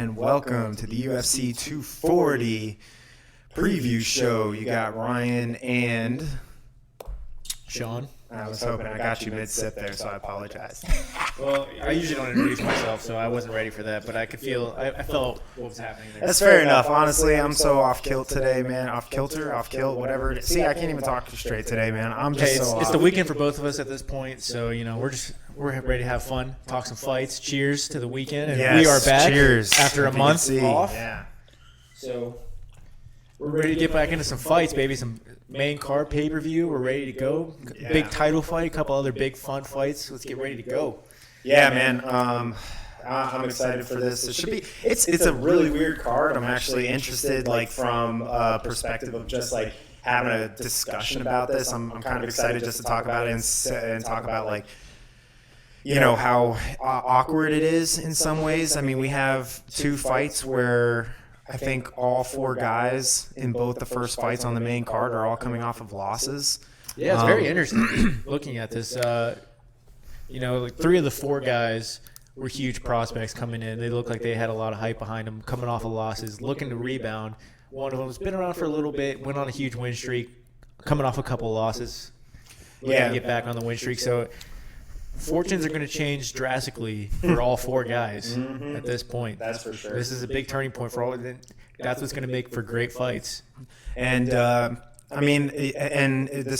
and welcome to the UFC 240 preview show. You got Ryan and Sean. I was hoping I got you mid-sip there, so I apologize. Well, I usually don't introduce myself, so I wasn't ready for that, but I felt what was happening there. That's fair enough. Honestly, I'm so off-kilt today, man. Off-kilter, off-kilt, whatever. See, I can't even talk straight today, man. I'm just It's the weekend for both of us at this point, so, we're ready to have fun, talk some fights. Cheers to the weekend. And yes, we are back cheers. after a month off. Yeah. So we're ready to get back into some fights, baby. Some main card pay-per-view. We're ready to go. Yeah. Big title fight, a couple other big fun fights. Let's get ready to go. Yeah, man. I'm excited for this. It should be. It's a really weird card. I'm actually interested, from a perspective of just having a discussion about this. I'm kind of excited just to talk about it and talk about how awkward it is in some ways. I mean, we have two fights where I think all four guys in both the first fights on the main card are all coming off of losses. Yeah, it's very interesting looking at this. Three of the four guys were huge prospects coming in. They looked like they had a lot of hype behind them, coming off of losses, looking to rebound. One of them's been around for a little bit, went on a huge win streak, coming off a couple of losses. Looking to get back on the win streak. So fortunes are going to change drastically for all four guys at this point. That's for sure. This is a big turning point for all of them. That's what's going to make for great fights. And this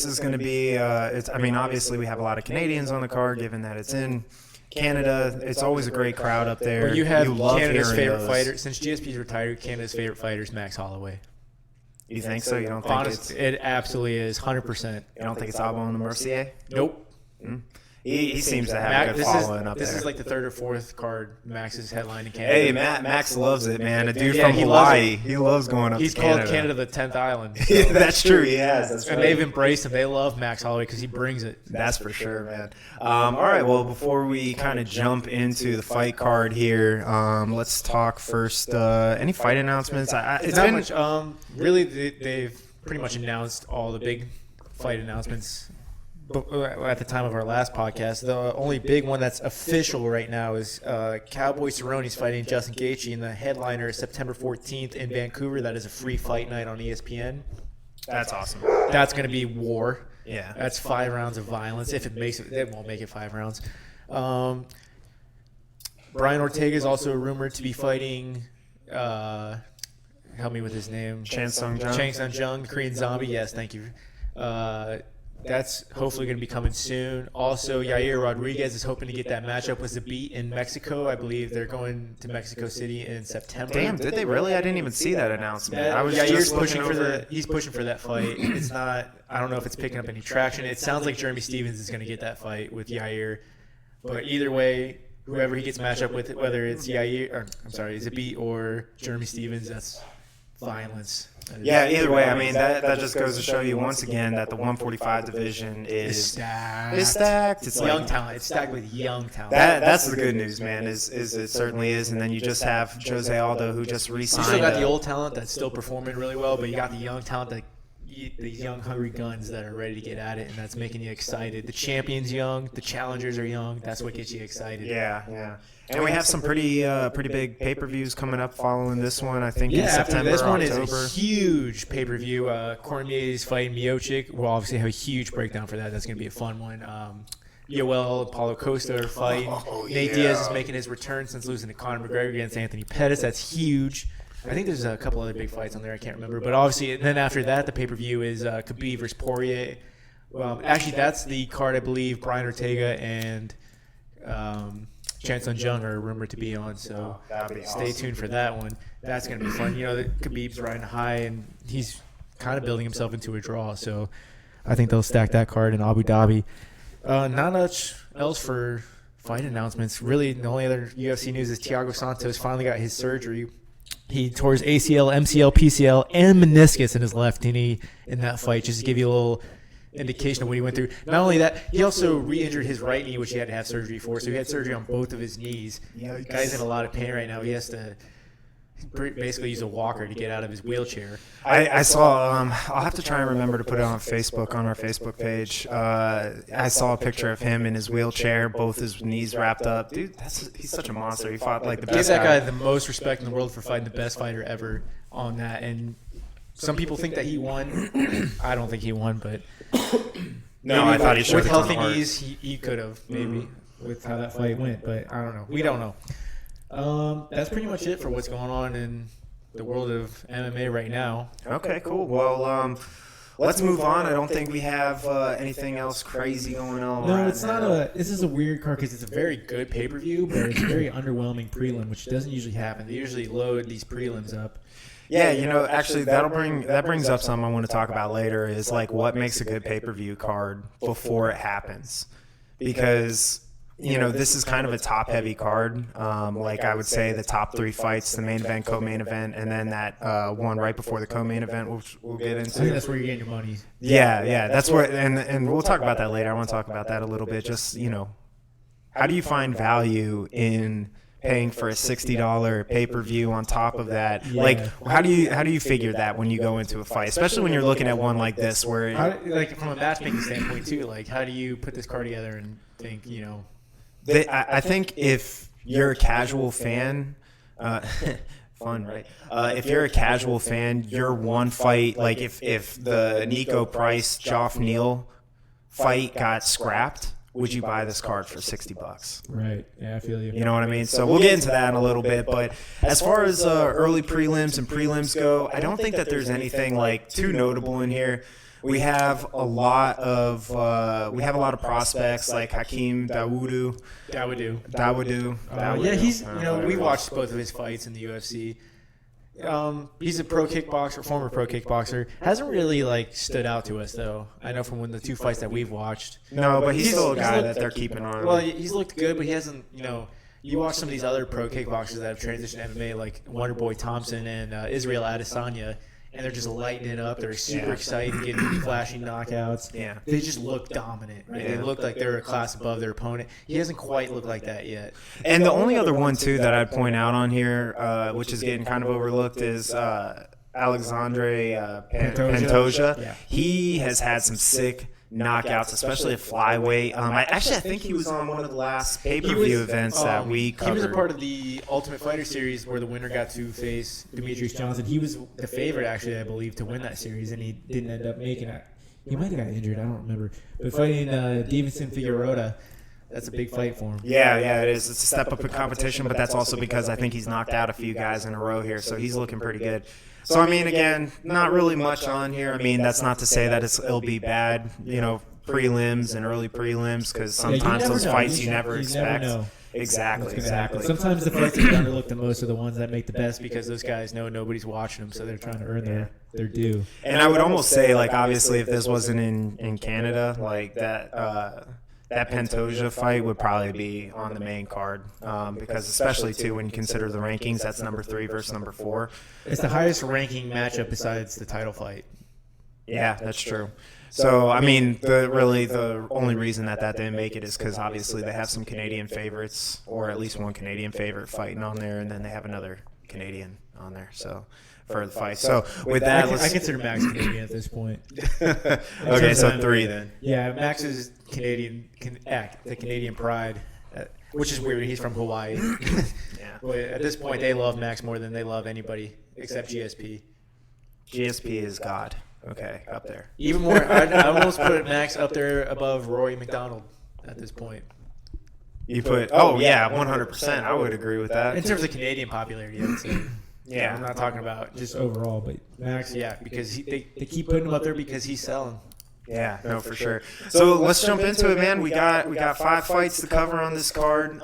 is going to be. Obviously we have a lot of Canadians on the card, given that it's in Canada. It's always a great crowd up there. But you have Canada's favorite fighter since GSP's retired. Canada's favorite fighter is Max Holloway. You think so? You don't think it absolutely is 100%. You don't think it's Aubin-Mercier? Nope. Mm-hmm. He seems to have a good following up there. This is like the third or fourth card Max's headline in Canada. Hey, Max loves it, man. A dude from Hawaii. He loves going up to Canada. He's called Canada the 10th island. So. That's true. He has. That's and they've embraced him. They love Max Holloway because he brings it. That's for sure, man. All right. Well, before we kind of jump into the fight card here, let's talk first. Any fight announcements? It's not much. Really, they've pretty much announced all the big fight announcements. At the time of our last podcast, the only big one that's official right now is Cowboy Cerrone's fighting Justin Gaethje, and the headliner is September 14th in Vancouver. That is a free fight night on ESPN. That's awesome. That's going to be war. Yeah. That's 5 rounds of violence. If it makes it, they won't make it 5 rounds. Brian Ortega is also rumored to be fighting. Help me with his name. Chan Sung Jung, the Korean Zombie. Yes, thank you. That's hopefully going to be coming soon. Also, Yair Rodriguez is hoping to get that matchup with Zabit in Mexico. I believe they're going to Mexico City in September. Damn, did they really? I didn't even see that announcement. Yair's pushing he's pushing for that fight. It's not. I don't know if it's picking up any traction. It sounds like Jeremy Stevens is going to get that fight with Yair. But either way, whoever he gets matched up with, whether it's Zabit or Jeremy Stevens, that's violence. Yeah, either way, I mean, that just goes to show you once again that the 145 division is stacked. It's young talent. It's stacked with young talent. That's the good news, man, is it certainly is. And then you just have Jose Aldo, who just re-signed. You still got the old talent that's still performing really well, but you got the young talent, these young, hungry guns that are ready to get at it, and that's making you excited. The champion's young. The challengers are young. That's what gets you excited. Yeah. And we have some pretty big pay-per-views coming up following this one, I think, in September, this one October. is a huge pay-per-view. Cormier's fighting Miocic. We'll obviously have a huge breakdown for that. That's going to be a fun one. Yoel and Paulo Costa are fighting. Nate Diaz is making his return since losing to Conor McGregor against Anthony Pettis. That's huge. I think there's a couple other big fights on there. I can't remember. But obviously, then after that, the pay-per-view is Khabib versus Poirier. Actually, that's the card, I believe, Brian Ortega and Chan Sung Jung are rumored to be on, so stay tuned for that one. That's going to be fun. Khabib's riding high, and he's kind of building himself into a draw, so I think they'll stack that card in Abu Dhabi. Not much else for fight announcements. Really, the only other UFC news is Thiago Santos finally got his surgery. He tore his ACL, MCL, PCL, and meniscus in his left knee in that fight, just to give you a little indication of what he went through. Not only that, he also re-injured his right knee, which he had to have surgery for. So he had surgery on both of his knees. The guy's in a lot of pain right now. He has to basically use a walker to get out of his wheelchair. I saw. I'll have to try and remember to put it on Facebook on our Facebook page. I saw a picture of him in his wheelchair, both his knees wrapped up. Dude, he's such a monster. He fought like the best. Give that guy the most respect in the world for fighting the best fighter ever on that. And some people think that he won. I don't think he won, but no, I thought he showed with a ton of healthy heart. knees, he could have maybe with how that fight went. But I don't know. We don't know. That's pretty much it for what's going on in the world of MMA right now. Okay, cool. Well, let's move on. I don't think we have anything else crazy going on. No, right it's not now. this is a weird card because it's a very good pay-per-view, but it's a very underwhelming prelim, which doesn't usually happen. They usually load these prelims up. Yeah, actually, that brings up something I want to talk about later. Is like what makes a good pay-per-view card before it happens, because this is kind of a top-heavy card. Like I would say the top 3 fights, the main event, co-main event, and then that one right before the co-main event, which we'll get into. I think that's where you're getting your money. Yeah, that's where, and we'll talk about that later. I want to talk about that a little bit. Just how do you find value in paying for a $60 pay-per-view on top of that? Yeah. Like, how do you figure that when you go into a fight, especially when you're looking at one like this, where like from a matchmaking standpoint too? Like, how do you put this card together and think, I think if you're a casual fan, fun, right? If you're a casual fan, your one fight, like if the Nico Price Geoff Neal fight got scrapped, would you buy this card for $60? Right. Yeah, I feel you. You know what I mean? So we'll get into that in a little bit. But as far as early prelims and prelims go, I don't think that there's anything like too notable in here. We have a lot of prospects like Hakeem Dawodu. Yeah, he's we watched both of his fights in the UFC. He's a former pro kickboxer. Hasn't really stood out to us though. I know from the 2 fights that we've watched. No, but he's still a guy that they're keeping on. Well, he's looked good, but he hasn't. You watch some of these other pro kickboxers that have transitioned to MMA, like Wonderboy Thompson and Israel Adesanya. And they're just lighting it up. They're super excited, getting flashy knockouts. Yeah. They just look dominant. Right? Yeah. They look like they're a class above their opponent. He hasn't quite looked like that yet. And the only other one, too, that I'd point out on here, which is getting kind of overlooked, is Alexandre Pantoja. Yeah. He has had some sick knockouts, especially at flyweight. I think he was on one of the last pay-per-view events that we covered. He was a part of the Ultimate Fighter series where the winner got to face Demetrius Johnson. He was the favorite, actually, I believe, to win that series, and he didn't end up making it. He might have got injured. I don't remember. But fighting Davidson Figueroa, that's a big fight for him. Yeah, it is. It's a step up in competition, but that's also because I think he's knocked out a few guys in a row here, so he's looking pretty good. So, again, not really much on here. That's not to say that it'll be bad, prelims and early prelims, because sometimes those fights you never expect. Never know. Exactly. Sometimes the fights that get underlooked the most are the ones that make the best because those guys know nobody's watching them, so they're trying to earn their due. And I would almost say, obviously, if this wasn't in Canada, that Pantoja fight would probably be on the main card because especially, too, when you consider the rankings, that's number 3 versus number 4. It's the highest ranking matchup besides the title fight. Yeah, that's true. So, the only reason that didn't make it is because obviously they have some Canadian favorites, or at least one Canadian favorite fighting on there, and then they have another Canadian on there. So, for the fight. So, with that, I consider Max Canadian at this point. Okay, so 3 then. Yeah, Max is Canadian, the Canadian pride, which is weird. He's from Hawaii. Yeah. But at this point, they love Max more than they love anybody except GSP. GSP is God. Okay, up there. Even more, I almost put Max up there above Rory McDonald at this point. You put, 100%. I would agree with that. In terms of Canadian popularity, I would say. Yeah. I'm not talking about just overall, but Max, because they keep putting him up there because he's selling. Yeah, no, for sure. So let's jump into it, man. We got 5 fights to cover on this card.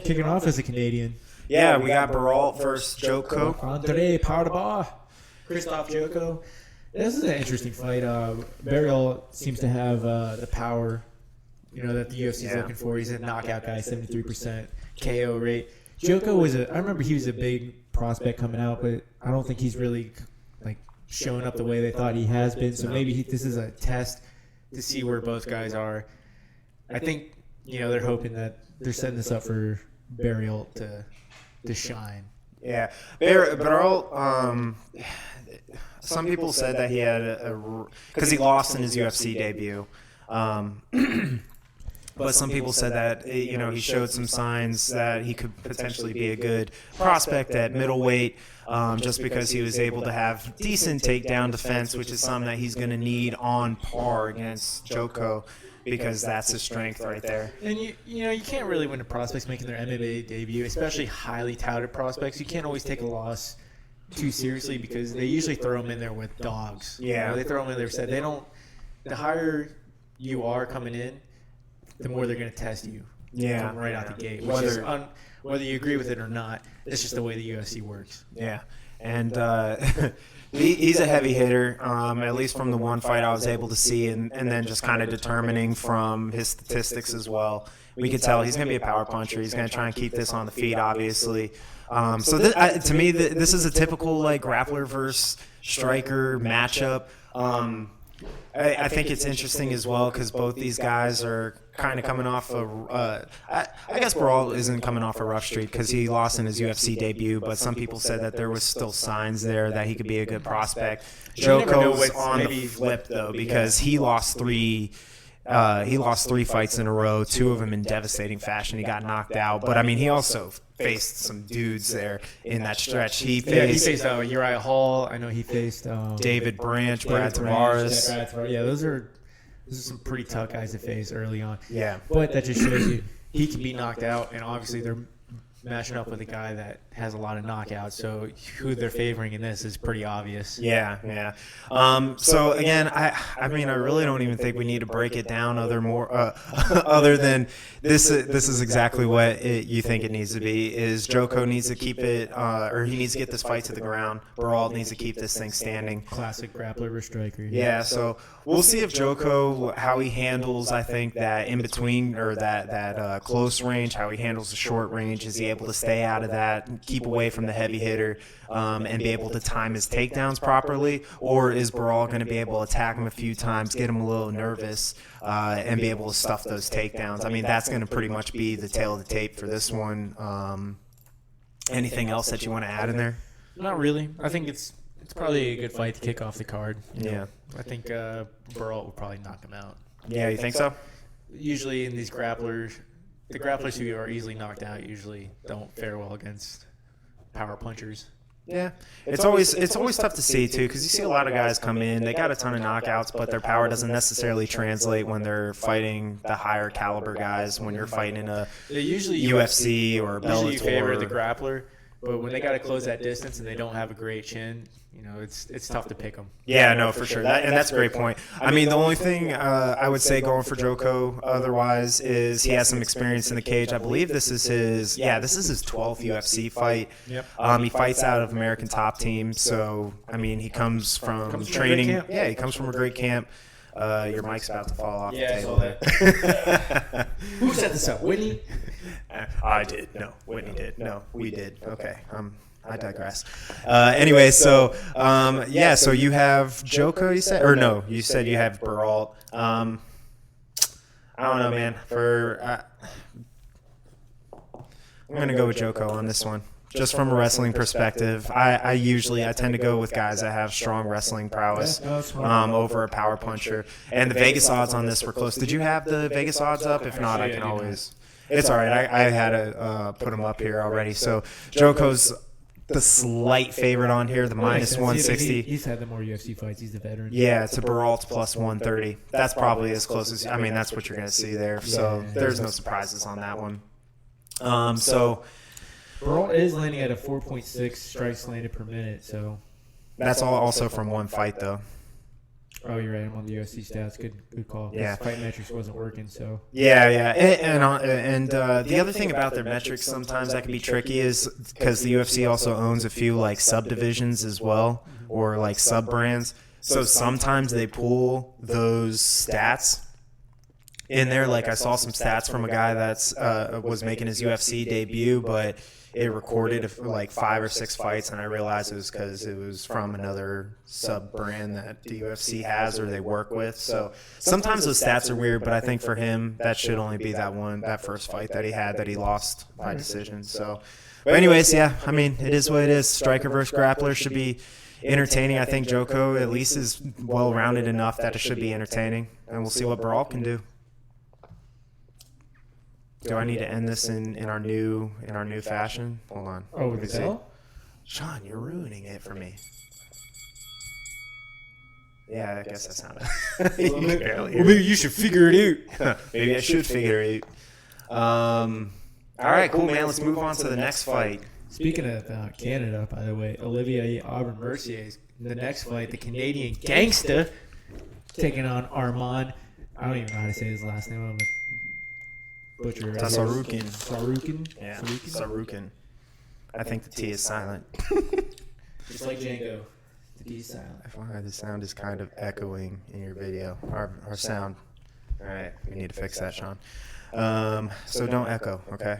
Kicking off as a Canadian. Yeah, we got Barriault versus Jotko. Andre Pardabar, Christophe Jotko. This is an interesting fight. Barriault seems to have the power, that the UFC is looking for. He's a knockout guy, 73% KO rate. Jotko I remember he was a big prospect coming out, but I don't think he's really showing up the way they thought he has been. So maybe this is a test to see where both guys are. I think they're hoping that they're setting this up for Barriault to shine. Yeah, Barriault, some people said that he had because he lost in his UFC debut. But some people said that he showed some signs that he could potentially be a good prospect at middleweight, just because he was able to have decent takedown defense, which is something that he's going to need on par against Jotko, because that's his strength right there. And you can't really win to prospects making their MMA debut, especially highly touted prospects. You can't always take a loss too seriously because they usually throw them in there with dogs. Yeah, they throw them in there. Said they don't. The higher you are coming in, the more they're going to test you. Yeah, right out the gate. Which is whether you agree with it or not, it's just the way the UFC works. Yeah, and he's a heavy hitter. At least from the one fight I was able to see, and then just kind of determining from his statistics as well, we could tell he's going to be a power puncher. He's going to try and keep this on the feet, obviously. To me, this is a typical like grappler versus striker matchup. I think it's interesting as well because both these guys are kind of coming off I guess Barriault isn't coming off a rough streak because he lost in his UFC debut, but some people said that there was still signs there that he could be a good prospect. Jotko's on the flip though, because he lost three fights in a row, two of them in devastating fashion. He got knocked out, but I mean, he also faced some dudes there in that stretch. He faced Uriah Hall. I know he faced David Branch, Brad Tavares. Yeah, those are some pretty tough guys to face early on. Yeah, but that just shows you he can be knocked out, and obviously they're matching up with a guy that has a lot of knockouts. So who they're favoring in this is pretty obvious. Yeah. So again, I mean, I really don't even think we need to break it down other than this is exactly what you think it needs to be. Is Jotko needs to keep it, or he needs to get this fight to the ground. Barriault needs to keep this thing standing. Classic grappler versus striker. Yeah. So we'll see if Jotko, how he handles, I think, that in between or that close range, how he handles the short range. Is he able to stay out of that, keep away from the heavy hitter, and be able to time his takedowns properly? Or is Barriault going to be able to attack him a few times, get him a little nervous, and be able to stuff those takedowns? I mean, that's going to pretty much be the tail of the tape for this one. Anything else that you want to add in there? Not really. I think it's probably a good fight to kick off the card. Yeah. I think Barriault will probably knock him out. Yeah, you think so? Usually in these grapplers, the grapplers who are easily knocked out usually don't fare well against power punchers. Yeah, it's always tough to see too, because you see a lot of guys come in, they got a ton of knockouts, but their power doesn't necessarily translate when they're fighting the higher caliber guys. When you're fighting in a UFC or Bellator, usually you favor the grappler, but when they got to close that distance and they don't have a great chin, it's tough to pick them. Yeah, no, for sure. That's a great point. I mean, the only thing I would say going for Jotko otherwise is he has some experience in the cage. I believe this is his 12th UFC fight. Yep. He fights out of American Top Team, so I mean, he comes from training. Yeah, he comes from a great camp. Your mic's about to fall off the table there. Who set this up? Whitney? I did. No, Whitney did. No, we did. Okay. I digress. Anyway, so so you have Jotko, you said, or no? You said you have Barriault. I don't know, man. I'm gonna go with Jotko on this one, just from a wrestling perspective. I tend to go with guys that have strong wrestling prowess over a power puncher. And the Vegas odds on this were close. Did you have the Vegas odds up? If not, I can always. It's all right. I had to put them up here already. So Jotko's the slight favorite on here, the minus 160. He's had the more UFC fights. He's the veteran. Yeah, to Barriault's plus 130. That's probably as close as, I mean, that's what you're going to see there. So there's no surprises on that one. So Barriault is landing at a 4.6 strikes landed per minute. So that's all also from one fight, though. Oh, you're right. I'm on the UFC stats. Good call. Yeah. Fight metrics wasn't working, so. Yeah. And the other thing about their metrics sometimes that can be tricky is because the UFC also owns a few like subdivisions as well, or like sub brands. So sometimes they pull those stats in there. Like I saw some stats from a guy that's was making his UFC debut, but it recorded like 5 or 6 fights, and I realized it was because it was from another sub brand that the UFC has or they work with. So sometimes those stats are weird, but I think for him that should only be that first fight that he had that he lost by decision. So, but anyways, yeah, I mean it is what it is. Striker versus grappler should be entertaining. I think Jotko at least is well rounded enough that it should be entertaining, and we'll see what Barriault can do. Do I need to end this in our new fashion? Hold on. Oh, with the bell? Sean, you're ruining it for me. Yeah, I guess that sounded. Maybe you should figure it out. Maybe I should figure it out. All right, cool, man. Let's move on to the next fight. Speaking of Canada, by the way, Olivier Aubin-Mercier, the next fight, the Canadian gangster, taking on Armand. I don't even know how to say his last name. I'm a butcher. Tsarukyan. Tsarukyan? Yeah, Tsarukyan. I think the T is silent. Just like Django, the D is silent. I find the sound is kind of echoing in your video. Our sound. All right, we need to fix that, Sean. So don't echo, okay?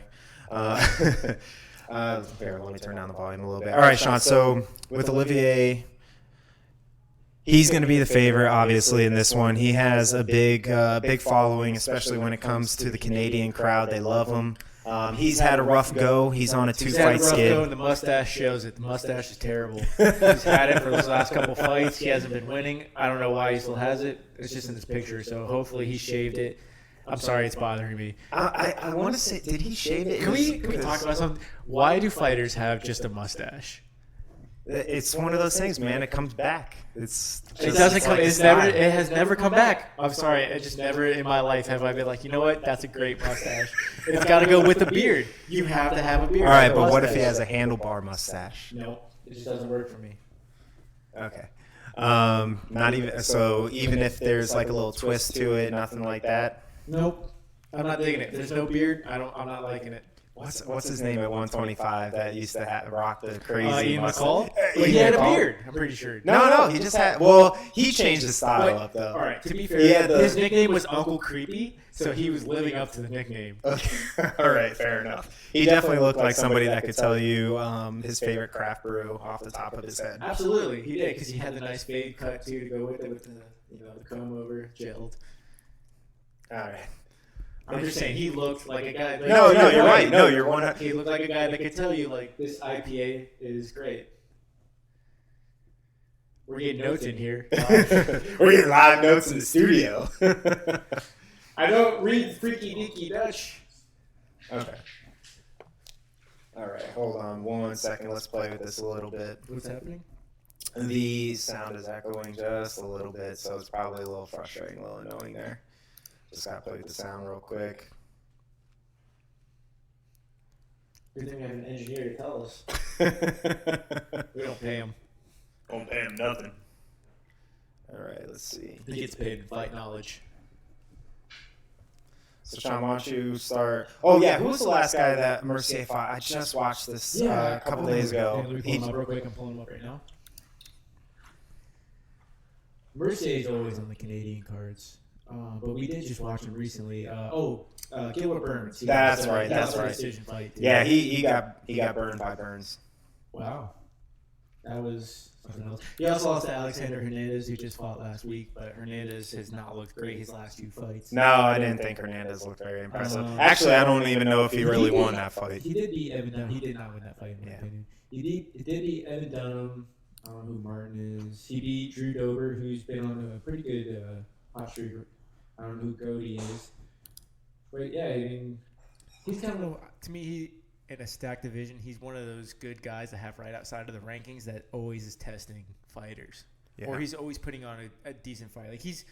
Here, let me turn down the volume a little bit. All right, Sean. So with Olivier, he's going to be the favorite, obviously, in this one. He has a big following, especially when it comes to the Canadian crowd. They love him. He's had a rough go. He's on a 2-fight skid. And the mustache shows it. The mustache is terrible. He's had it for those last couple fights. He hasn't been winning. I don't know why he still has it. It's just in this picture. So hopefully he shaved it. I'm sorry, it's bothering me. I want to say, did he shave it? Can we talk about something? Why do fighters have just a mustache? It's one of those things, man. It comes back. It doesn't come. It has never come back. I'm sorry. It just never in my life have I been like, you know what? That's a great mustache. It's got to go with the beard. You have to have a beard. All right, but what if he has a handlebar mustache? No, it just doesn't work for me. Okay. Not even so. Even if there's like a little twist to it, nothing like that. Nope. I'm not digging it. There's no beard. I'm not liking it. What's his name at 125 that used to rock the crazy Ian mustache? McCall? Well, he had a beard, I'm pretty sure. No, he just had. Well, he changed his style up though. All right, to be fair, his nickname was Uncle Creepy, so he was living up to the nickname. Okay. All right, fair enough. He definitely looked like somebody that could tell you his favorite craft brew off the top of his head. Absolutely, he did because he had the nice fade cut too to go with it with the comb over gelled. All right. I'm just saying he looked like a guy. No, you're right. No, you're one. He looked like a guy that could tell you like this IPA is great. We're getting notes in here. We're getting live notes in the studio. I don't read freaky deaky Dutch. Okay. All right, hold on 1 second. Let's play with this a little bit. What's happening? The sound is echoing just a little bit, so it's probably a little frustrating, a little annoying there. Just gotta play with the sound real quick. Good thing we have an engineer to tell us. We don't pay him. Don't pay him nothing. All right, let's see. He gets paid in fight knowledge. So, Sean, why don't you start? Oh, yeah, who was the last guy that Mercier fought? I just watched this a couple days ago. Let me pull him up real quick. I'm pulling him up right now. Mercier is always on the Canadian cards. But we did just watch him recently. Gilbert Burns. That's right. Decision fight, too. Yeah, he got burned by Burns. Wow, that was something else. He also lost to Alexander Hernandez, who just fought last week. But Hernandez has not looked great his last 2 fights. No, I didn't think Hernandez looked very impressive. Actually, I don't even know if he really won that fight. He did beat Evan Dunham. He did not win that fight, in my opinion. He did beat Evan Dunham. I don't know who Martin is. He beat Drew Dober, who's been on a pretty good hot streak. I don't know who Cody is. But yeah, I mean, he's kind of, to me, in a stacked division, he's one of those good guys that have right outside of the rankings that always is testing fighters. Yeah. Or he's always putting on a decent fight. Like he's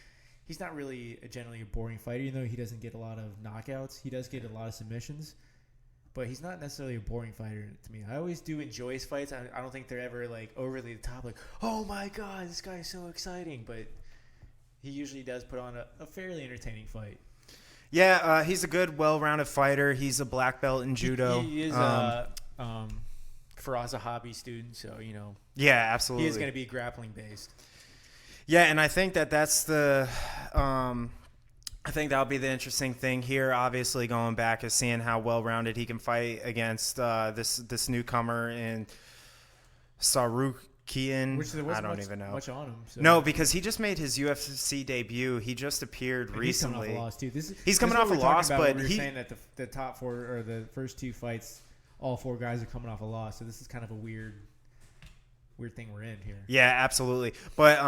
not really generally a boring fighter, even though he doesn't get a lot of knockouts. He does get a lot of submissions. But he's not necessarily a boring fighter to me. I always do enjoy his fights. I don't think they're ever like overly the top, like, oh my God, this guy is so exciting. But he usually does put on a fairly entertaining fight. Yeah, he's a good, well-rounded fighter. He's a black belt in judo. He is for us a hobby student, so Yeah, absolutely. He is going to be grappling based. Yeah, and I think that's the. I think that'll be the interesting thing here. Obviously, going back is seeing how well-rounded he can fight against this newcomer in Tsarukyan. I don't even know. Much on him. So. No, because he just made his UFC debut. He just appeared recently. He's coming off a loss too. He's coming off a loss, but we were saying that the top 4 or the first 2 fights, all 4 guys are coming off a loss. So this is kind of a weird thing we're in here. Yeah, absolutely. But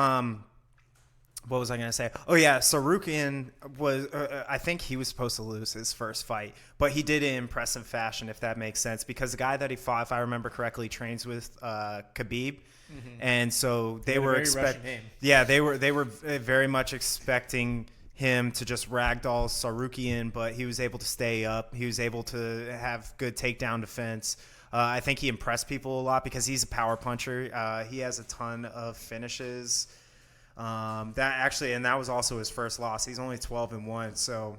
what was I going to say? Oh, yeah, Tsarukyan was I think he was supposed to lose his first fight, but he did it in impressive fashion, if that makes sense, because the guy that he fought, if I remember correctly, trains with Khabib. Mm-hmm. And so they were they were very much expecting him to just ragdoll Tsarukyan, but he was able to stay up. He was able to have good takedown defense. I think he impressed people a lot because he's a power puncher. He has a ton of finishes. That was also his first loss. He's only 12-1. So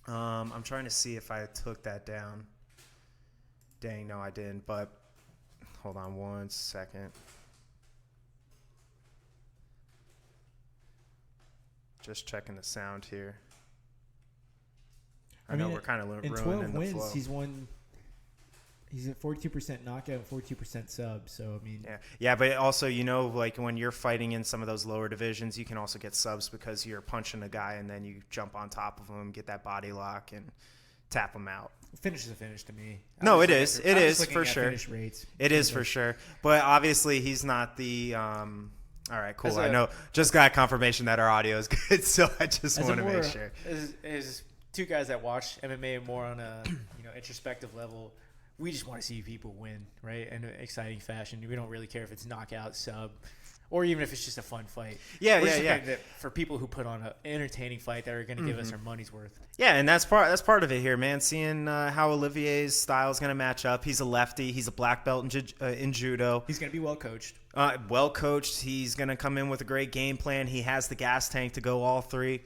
I'm trying to see if I took that down. Dang, no, I didn't. But hold on one second. Just checking the sound here. I know we're kind of ruining the flow. In 12 wins, he's at 42% knockout, 42% sub. So, I mean. Yeah, but also, like when you're fighting in some of those lower divisions, you can also get subs because you're punching a guy and then you jump on top of him, get that body lock, and tap him out. Finish is a finish to me. No, it is. It is for sure. It is for sure. But obviously, he's not the. All right, cool. I know. Just got confirmation that our audio is good, so I just want to make sure. As 2 guys that watch MMA more on a introspective level, we just want to see people win, right? In an exciting fashion. We don't really care if it's knockout, sub, or even if it's just a fun fight. Yeah. For people who put on an entertaining fight that are going to give us our money's worth. Yeah, and that's part of it here, man. Seeing how Olivier's style is going to match up. He's a lefty. He's a black belt in judo. He's going to be well coached. Well coached. He's going to come in with a great game plan. He has the gas tank to go all 3.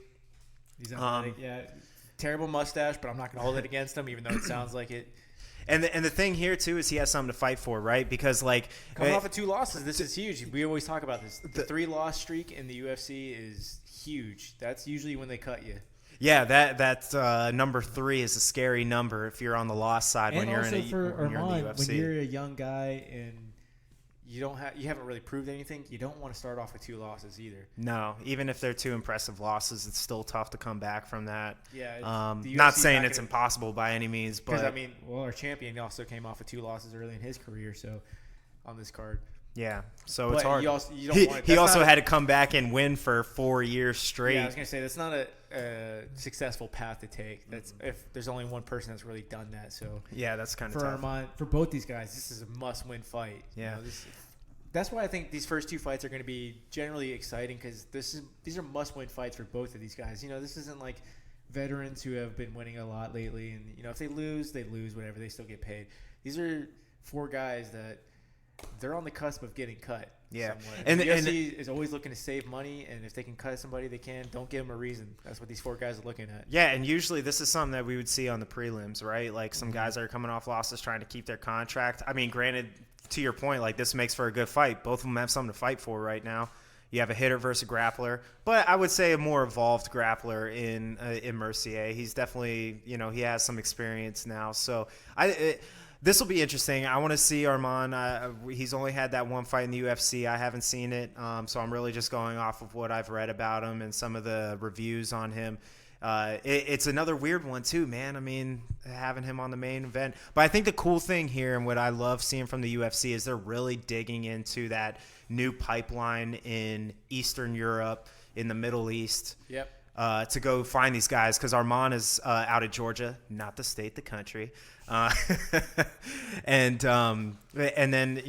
He's athletic. Terrible mustache, but I'm not going to hold it against him, even though it sounds like it. And the thing here too is he has something to fight for, right? Because coming off of 2 losses, this is huge. We always talk about this. The 3-loss streak in the UFC is huge. That's usually when they cut you. Yeah, that number 3 is a scary number if you're on the loss side when you're in the UFC. When you're a young guy and you haven't really proved anything, you don't want to start off with 2 losses either. No, even if they're 2 impressive losses, it's still tough to come back from that. Yeah, not saying it's impossible by any means, but our champion also came off of 2 losses early in his career, so on this card. Yeah, so it's hard. He also had to come back and win for 4 years straight. Yeah, I was gonna say that's not a successful path to take. That's if there's only one person that's really done that. So yeah, that's kind of tough. For both these guys, this is a must-win fight. Yeah, that's why I think these first 2 fights are going to be generally exciting because these are must-win fights for both of these guys. This isn't like veterans who have been winning a lot lately, and if they lose, whatever. They still get paid. These are 4 guys that they're on the cusp of getting cut. Yeah, and the UFC is always looking to save money, and if they can cut somebody, they can. Don't give them a reason. That's what these 4 guys are looking at. Yeah, and usually this is something that we would see on the prelims, right? Like some guys that are coming off losses trying to keep their contract. I mean, granted, to your point, like this makes for a good fight. Both of them have something to fight for right now. You have a hitter versus a grappler, but I would say a more evolved grappler in Mercier. He's definitely, he has some experience now. So this will be interesting. I want to see Arman. He's only had that 1 fight in the UFC. I haven't seen it, so I'm really just going off of what I've read about him and some of the reviews on him. It's another weird one too, man. I mean, having him on the main event. But I think the cool thing here and what I love seeing from the UFC is they're really digging into that new pipeline in Eastern Europe, in the Middle East. Yep. To go find these guys because Arman is out of Georgia, not the state, the country. And then,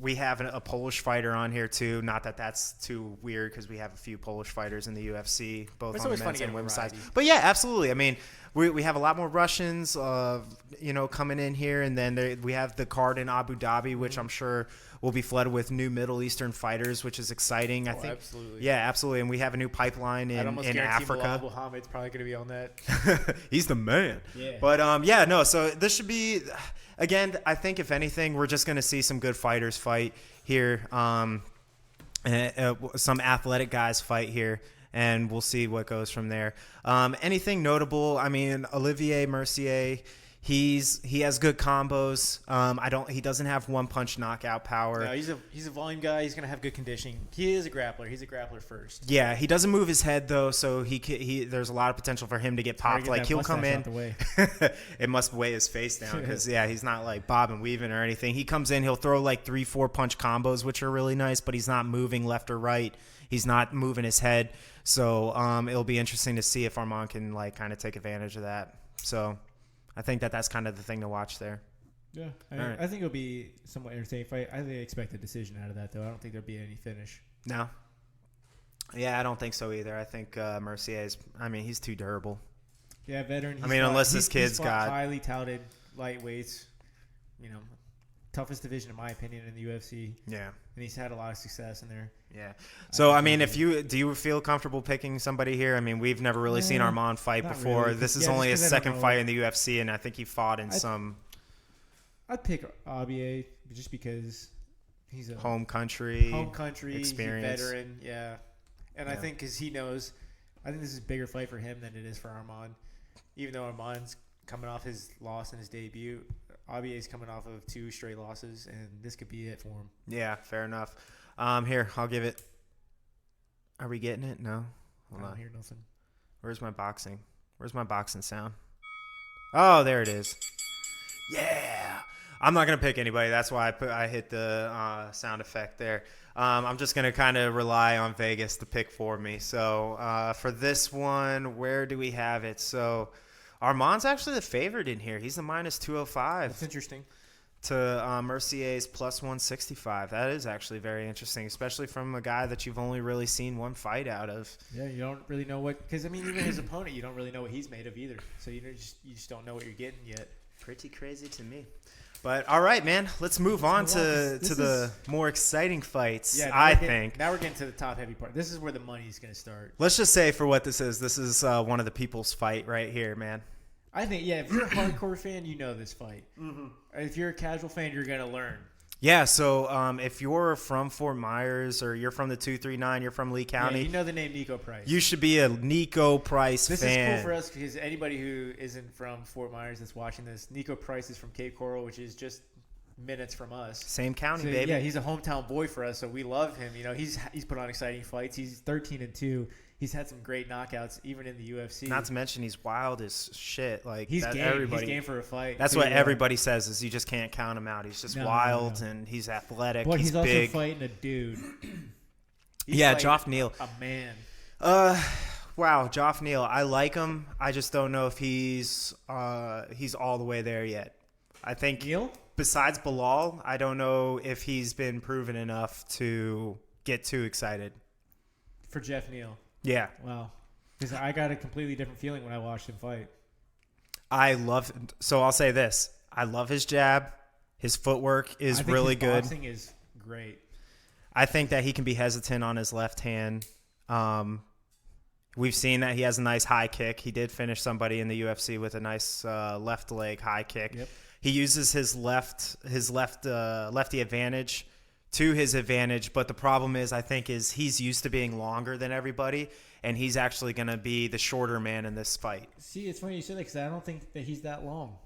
we have a Polish fighter on here too. Not that that's too weird because we have a few Polish fighters in the UFC, both on the men's and women's side. But yeah, absolutely. I mean, we have a lot more Russians, coming in here, and then we have the card in Abu Dhabi, which I'm sure will be flooded with new Middle Eastern fighters, which is exciting. I think. Absolutely. Yeah, absolutely. And we have a new pipeline in Africa. Muhammad's probably going to be on that. He's the man. Yeah. But so this should be. Again, I think if anything, we're just going to see some good fighters fight here, some athletic guys fight here, and we'll see what goes from there. Anything notable? I mean, Aubin-Mercier, he has good combos. He doesn't have one punch knockout power. No, he's a volume guy. He's gonna have good conditioning. He is a grappler. He's a grappler first. Yeah, he doesn't move his head though, so there's a lot of potential for him to get popped. Like he'll come in. It must weigh his face down because he's not like bobbing weaving or anything. He comes in, he'll throw like 3-4 punch combos, which are really nice, but he's not moving left or right. He's not moving his head. So it'll be interesting to see if Armand can like kind of take advantage of that. So I think that's kind of the thing to watch there. Yeah, I think it'll be somewhat entertaining fight. I think they expect a decision out of that, though. I don't think there'll be any finish. No. Yeah, I don't think so either. I think Mercier's. I mean, he's too durable. Yeah, veteran. Unless this kid's got highly touted lightweights. Toughest division in my opinion in the UFC. Yeah, and he's had a lot of success in there. Yeah. So I mean, do you feel comfortable picking somebody here? I mean, we've never really seen Armand fight before. Really. This is only his second fight in the UFC, and I think he fought in some. I'd pick Aubin just because he's a home country experience, veteran. Yeah, and I think because he knows, I think this is a bigger fight for him than it is for Armand. Even though Armand's coming off his loss in his debut, Aubin coming off of 2 straight losses, and this could be it for him. Yeah, fair enough. Here, I'll give it. Are we getting it? No. Hold on. I don't hear nothing. Where's my boxing? Where's my boxing sound? Oh, there it is. Yeah. I'm not gonna pick anybody. That's why I hit the sound effect there. I'm just gonna kind of rely on Vegas to pick for me. So for this one, where do we have it? So Armand's actually the favorite in here. He's the minus 205. That's interesting. To Mercier's plus 165. That is actually very interesting, especially from a guy that you've only really seen one fight out of. Yeah, you don't really know because even his opponent, you don't really know what he's made of either. So you just don't know what you're getting yet. Pretty crazy to me. But all right, man, let's move on to the more exciting fights. Yeah, I think now we're getting to the top heavy part. This is where the money's going to start. Let's just say for what this is one of the people's fight right here, man. I think, if you're a hardcore fan, you know this fight. Mm-hmm. If you're a casual fan, you're going to learn. Yeah, so if you're from Fort Myers or you're from the 239, you're from Lee County. Yeah, you know the name Nico Price. You should be a Nico Price fan. This is cool for us because anybody who isn't from Fort Myers that's watching this, Nico Price is from Cape Coral, which is just minutes from us. Same county, baby. Yeah, he's a hometown boy for us, so we love him. He's put on exciting fights. He's 13-2. He's had some great knockouts, even in the UFC. Not to mention he's wild as shit. Like he's game. He's game for a fight. That's what everybody says is you just can't count him out. He's just wild and he's athletic. But he's big. Also fighting a dude. Joff Neal. A man. Wow, Joff Neal. I like him. I just don't know if he's all the way there yet. I think Neal? Besides Bilal, I don't know if he's been proven enough to get too excited. For Jeff Neal. Yeah. Wow. Because I got a completely different feeling when I watched him fight. So I'll say this. I love his jab. His footwork is really good. His boxing is great. I think that he can be hesitant on his left hand. We've seen that he has a nice high kick. He did finish somebody in the UFC with a nice left leg high kick. Yep. He uses his lefty advantage to his advantage, but the problem is he's used to being longer than everybody, and he's actually going to be the shorter man in this fight. See, it's funny you say that because I don't think that he's that long.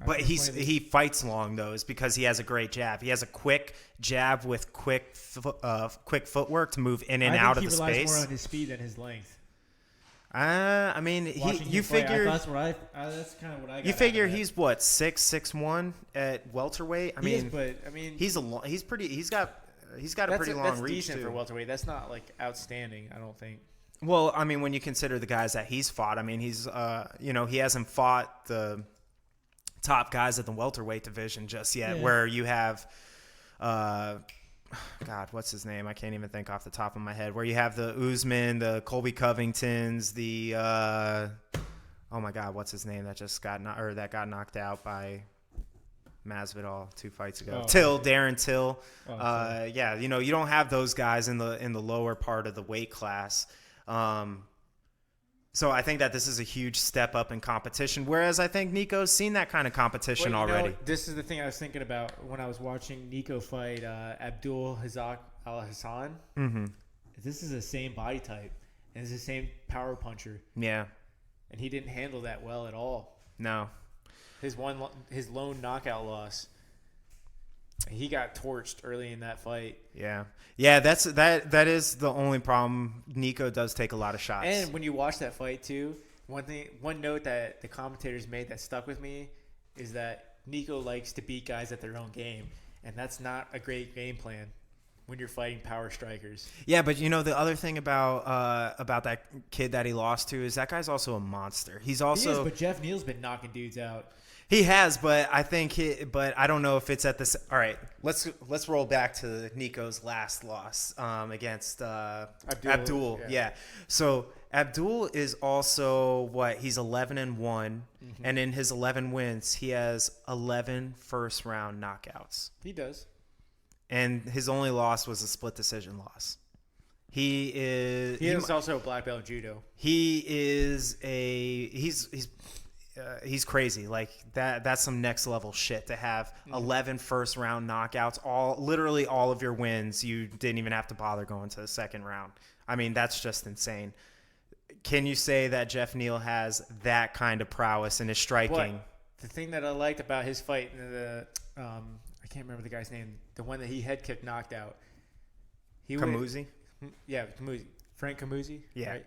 But he fights long, though, is because he has a great jab. He has a quick jab with quick footwork to move in and out of the space. I think he relies more on his speed than his length. I mean, you figure that's kind of what I got. You figure he's what 6'1" at welterweight. He's got a pretty long reach decent too. For welterweight. That's not like outstanding, I don't think. Well, I mean, when you consider the guys that he's fought, he's he hasn't fought the top guys at the welterweight division just yet. Yeah. Where you have God, what's his name? I can't even think off the top of my head. Where you have the Usman, the Colby Covingtons, the oh my God, what's his name that just got knocked out by Masvidal 2 fights ago? Darren Till. You don't have those guys in the lower part of the weight class. So I think that this is a huge step up in competition, whereas I think Nico's seen that kind of competition already. This is the thing I was thinking about when I was watching Nico fight Abdul Hazak Al Hassan. Mm-hmm. This is the same body type, and is the same power puncher. Yeah. And he didn't handle that well at all. No. His lone knockout loss. He got torched early in that fight. Yeah. Yeah, that is the only problem. Nico does take a lot of shots. And when you watch that fight too, one note that the commentators made that stuck with me is that Nico likes to beat guys at their own game, and that's not a great game plan when you're fighting power strikers. Yeah, but the other thing about that kid that he lost to is that guy's also a monster. He is, but Jeff Neal's been knocking dudes out. He has, but I think but I don't know if it's at this. All right, let's roll back to Nico's last loss against Abdul. Yeah. So Abdul is also he's 11-1, and in his 11 wins, he has 11 first-round knockouts. He does. And his only loss was a split decision loss. He is also a black belt in judo. He's crazy. Like that's some next level shit to have 11 first round knockouts. Literally all of your wins, you didn't even have to bother going to the second round. I mean, that's just insane. Can you say that Jeff Neal has that kind of prowess in his striking? The thing that I liked about his fight, I can't remember the guy's name, the one that he head kick knocked out. Camuzzi? Yeah, Camuzzi. Frank Camuzzi? Yeah. Right?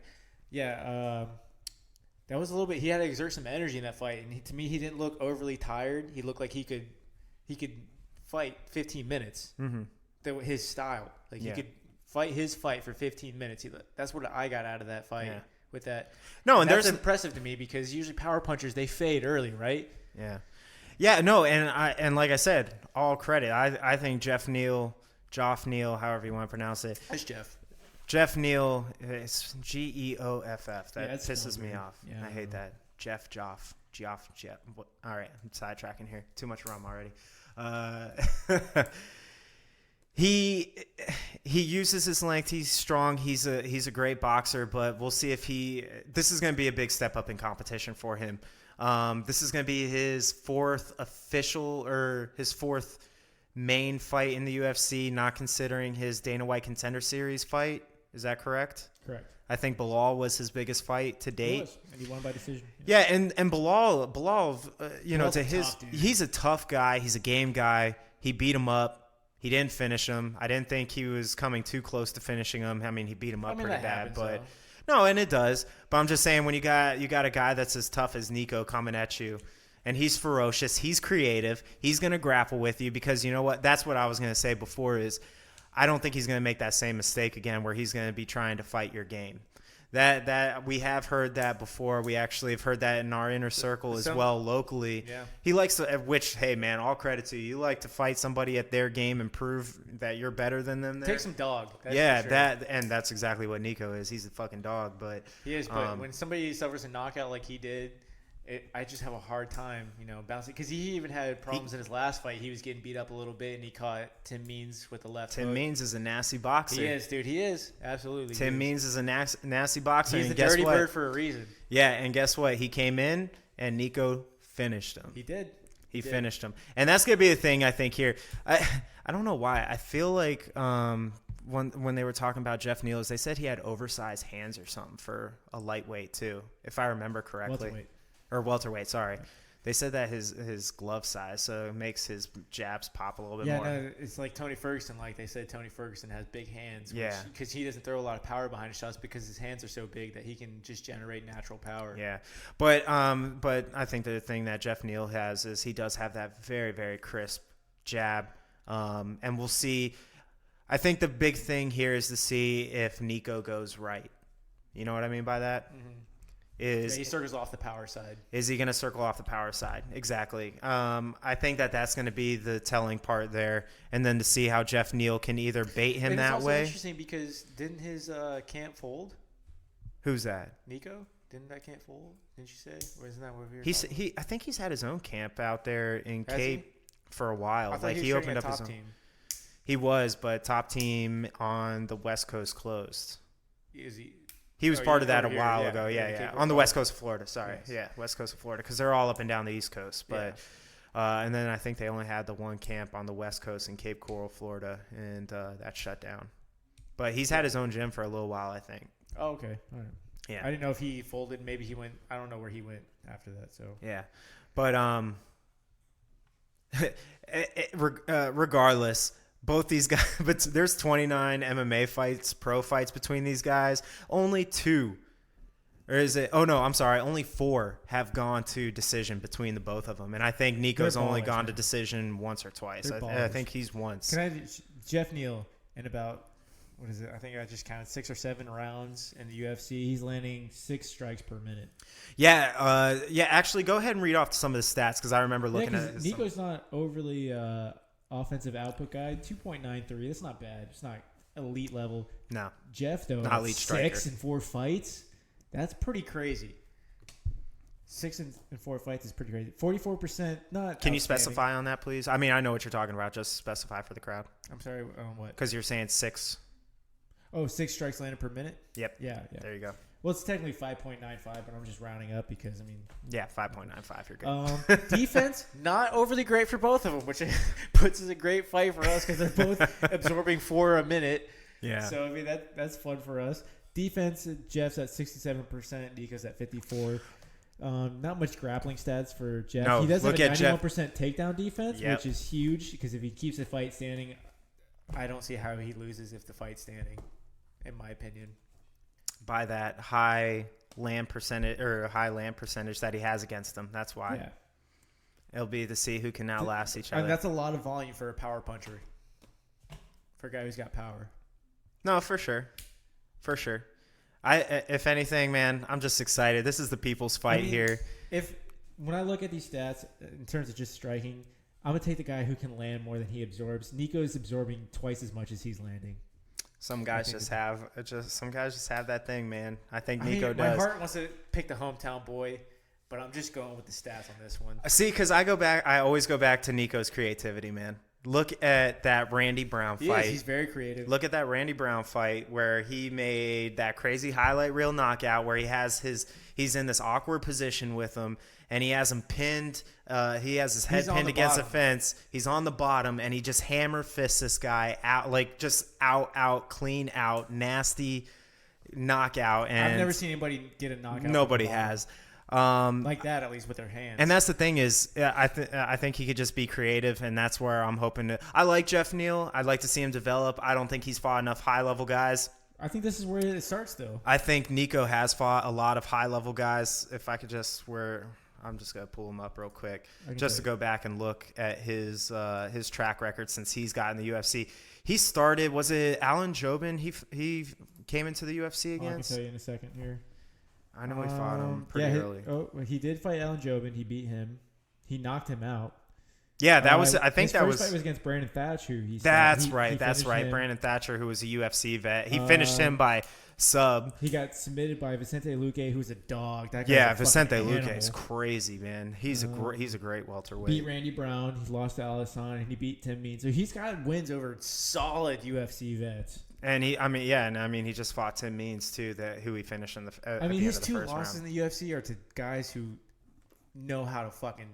Yeah, that was a little bit. He had to exert some energy in that fight, and to me, he didn't look overly tired. He looked like he could fight 15 minutes. Mm-hmm. His style, he could fight his fight for 15 minutes. That's what I got out of that fight with that. No, and that's impressive to me because usually power punchers they fade early, right? Yeah, yeah. No, and like I said, all credit. I think Geoff Neal, however you want to pronounce it. It's Jeff. Jeff Neal, it's Geoff. That pisses me off. Yeah, I hate that. Jeff. All right, I'm sidetracking here. Too much rum already. He uses his length. He's strong. He's a great boxer. But we'll see if this is going to be a big step up in competition for him. This is going to be his fourth main fight in the UFC, not considering his Dana White Contender Series fight. Is that correct? Correct. I think Barriault was his biggest fight to date. He was, and he won by decision. Yeah, and Barriault, he's a tough guy. He's a game guy. He beat him up. He didn't finish him. I didn't think he was coming too close to finishing him. I mean, he beat him up pretty bad, but no, and it does. But I'm just saying when you got a guy that's as tough as Nico coming at you, and he's ferocious, he's creative, he's going to grapple with you because you know what? That's what I was going to say before is I don't think he's going to make that same mistake again where he's going to be trying to fight your game. That we have heard that before. We actually have heard that in our inner circle as well locally. Yeah. He likes to, which, hey, man, all credit to you. You like to fight somebody at their game and prove that you're better than them there. Take some dog. Yeah, sure. That's exactly what Nico is. He's a fucking dog. But he is, but when somebody suffers a knockout like he did, I just have a hard time, bouncing. Because he even had problems in his last fight. He was getting beat up a little bit, and he caught Tim Means with the left hook. Tim Means is a nasty boxer. He is, dude. He is. Absolutely. Tim Means is a nasty boxer. He's the dirty bird for a reason. Yeah, and guess what? He came in, and Nico finished him. He did. He finished him. And that's going to be a thing, I think, here. I don't know why. I feel like when they were talking about Jeff Neal, they said he had oversized hands or something for a lightweight, too, if I remember correctly. Welterweight, sorry. They said that his glove size, so it makes his jabs pop a little bit more. Yeah, no, it's like Tony Ferguson. Like they said, Tony Ferguson has big hands. Yeah. Because he doesn't throw a lot of power behind his shots because his hands are so big that he can just generate natural power. Yeah. But I think the thing that Jeff Neal has is he does have that very, very crisp jab. And we'll see. I think the big thing here is to see if Nico goes right. You know what I mean by that? Mm-hmm. He circles off the power side. Is he going to circle off the power side? Exactly. I think that's going to be the telling part there, and then to see how Jeff Neal can either bait him that way. It's interesting because didn't his camp fold? Who's that? Nico? Didn't that camp fold? Didn't you say? Or isn't that what we were I think he's had his own camp out there in Cape for a while. I thought he opened up his own team. He was, but top team on the West Coast closed. Is he? He was part of that a while ago. Yeah. On the West Coast of Florida. Sorry. Yes. Yeah, West Coast of Florida. Because they're all up and down the East Coast. But and then I think they only had the one camp on the West Coast in Cape Coral, Florida. And that shut down. But he's had his own gym for a little while, I think. Oh, okay. All right. Yeah. I didn't know if he folded. Maybe he went. I don't know where he went after that. So Yeah. But regardless, both these guys, but there's 29 MMA fights, pro fights between these guys. Only 2, or is it? Oh no, I'm sorry. Only 4 have gone to decision between the both of them, and I think Nico's only gone to decision once or twice. I think he's once. Jeff Neal in about, what is it? I think I just counted 6 or 7 rounds in the UFC. He's landing 6 strikes per minute. Yeah. Actually, go ahead and read off some of the stats because I remember looking at it. Nico's not overly offensive output guy. 2.93. That's not bad. It's not elite level. No. Jeff though, not elite 6 in 4 fights. That's pretty crazy. 6 in 4 fights is pretty crazy. 44%. Not. Can you specify on that, please? I mean, I know what you're talking about. Just specify for the crowd. I'm sorry. What? Because you're saying 6. Oh, 6 strikes landed per minute. Yep. Yeah. There you go. Well, it's technically 5.95, but I'm just rounding up because, I mean... Yeah, 5.95. You're good. Defense, not overly great for both of them, which puts us a great fight for us because they're both absorbing 4 a minute. Yeah. So, I mean, that's fun for us. Defense, Jeff's at 67%, Nico's at 54%. Not much grappling stats for Jeff. No, he does have a 91% Jeff. takedown defense, Yep. which is huge because if he keeps the fight standing, I don't see how he loses if the fight's standing, in my opinion. By that high land percentage that he has against them. That's why. Yeah. It'll be to see who can outlast each other. And that's a lot of volume for a power puncher. For a guy who's got power. No, for sure. For sure. If anything, man, I'm just excited. This is the people's fight here. When I look at these stats in terms of just striking, I'm gonna take the guy who can land more than he absorbs. Nico's absorbing twice as much as he's landing. Some guys just have that thing, man. I think Nico does. My heart wants to pick the hometown boy, but I'm just going with the stats on this one. See, because I always go back to Nico's creativity, man. Look at that Randy Brown fight. He's very creative. Look at that Randy Brown fight where he made that crazy highlight reel knockout where he's in this awkward position with him and he has him pinned. He has his head pinned against the fence. He's on the bottom and he just hammer fists this guy out, like just out, clean out, nasty knockout. And I've never seen anybody get a knockout. Nobody has. Like that, at least with their hands. And that's the thing is, I think he could just be creative, and that's where I'm hoping to. I like Jeff Neal. I'd like to see him develop. I don't think he's fought enough high-level guys. I think this is where it starts, though. I think Nico has fought a lot of high-level guys. If I could I'm just gonna pull him up real quick, just to go back and look at his track record since he's gotten the UFC. He started. Was it Alan Jobin? He came into the UFC against. I can tell you in a second here. I know he fought him pretty early. He did fight Alan Jobin. He beat him. He knocked him out. Yeah, that was. I think his first fight was against Brandon Thatcher. That's right. Brandon Thatcher, who was a UFC vet. He finished him by sub. He got submitted by Vicente Luque, who's a dog. That Vicente Luque is crazy, man. He's a great welterweight. Beat Randy Brown. He lost to Alisson, and he beat Tim Means. So he's got wins over solid UFC vets. And he just fought Tim Means too, who he finished in the. His 2 losses in the UFC are to guys who know how to fucking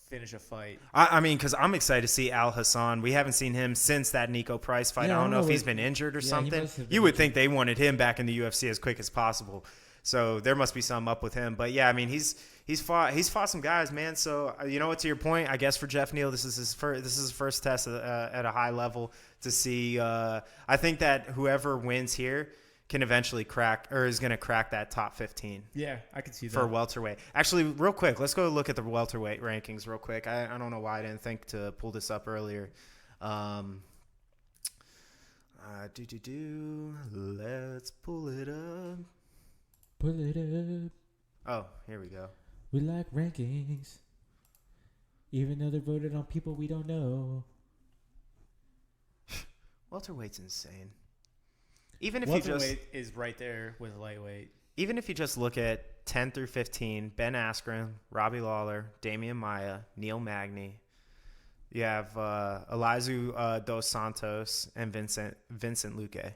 finish a fight. Because I'm excited to see Al Hassan. We haven't seen him since that Nico Price fight. I don't know if he's been injured or something. You would think they wanted him back in the UFC as quick as possible. So there must be something up with him. But yeah, he's fought some guys, man. So you know what? To your point, I guess for Jeff Neal, this is his first test at a high level to see. I think that whoever wins here can eventually is going to crack that top 15. Yeah, I can see that. For welterweight. Actually, real quick, let's go look at the welterweight rankings real quick. I don't know why I didn't think to pull this up earlier. Let's pull it up. Pull it up. Oh, here we go. We like rankings, even though they're voted on people we don't know. Welterweight's insane. Even if welterweight is right there with lightweight. Even if you just look at 10 through 15, Ben Askren, Robbie Lawler, Damian Maia, Neil Magny. You have Elizu Dos Santos and Vincent Luque.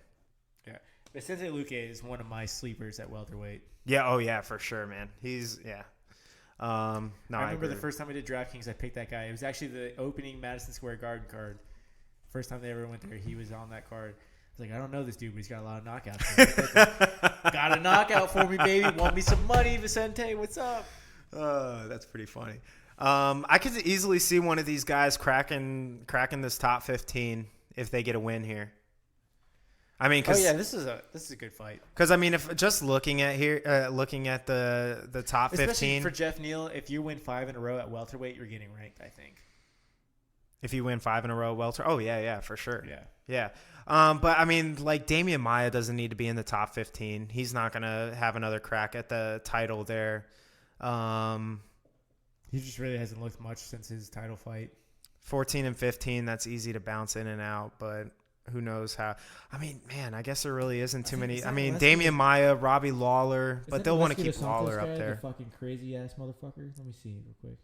Yeah. Vicente Luque is one of my sleepers at welterweight. Yeah, oh yeah, for sure, man. He's I remember the first time I did DraftKings, I picked that guy. It was actually the opening Madison Square Garden card. First time they ever went there, he was on that card. was like, I don't know this dude, but he's got a lot of knockouts. Got a knockout for me, baby. Want me some money, Vicente? What's up? That's pretty funny. I could easily see one of these guys cracking this top 15 if they get a win here. I mean, this is a good fight. Because I mean, if just looking at the top 15, especially for Jeff Neal, if you win 5 in a row at welterweight, you're getting ranked, I think. If you win 5 in a row, welter. Oh yeah, for sure. Yeah. But I mean, like Damian Maia doesn't need to be in the top 15. He's not gonna have another crack at the title there. He just really hasn't looked much since his title fight. 14 and 15. That's easy to bounce in and out, but who knows how? I mean, man, I guess there really isn't too many. I mean, Damian Maia, Robbie Lawler, but they'll want to keep Lawler up there. The fucking crazy ass motherfucker. Let me see real quick.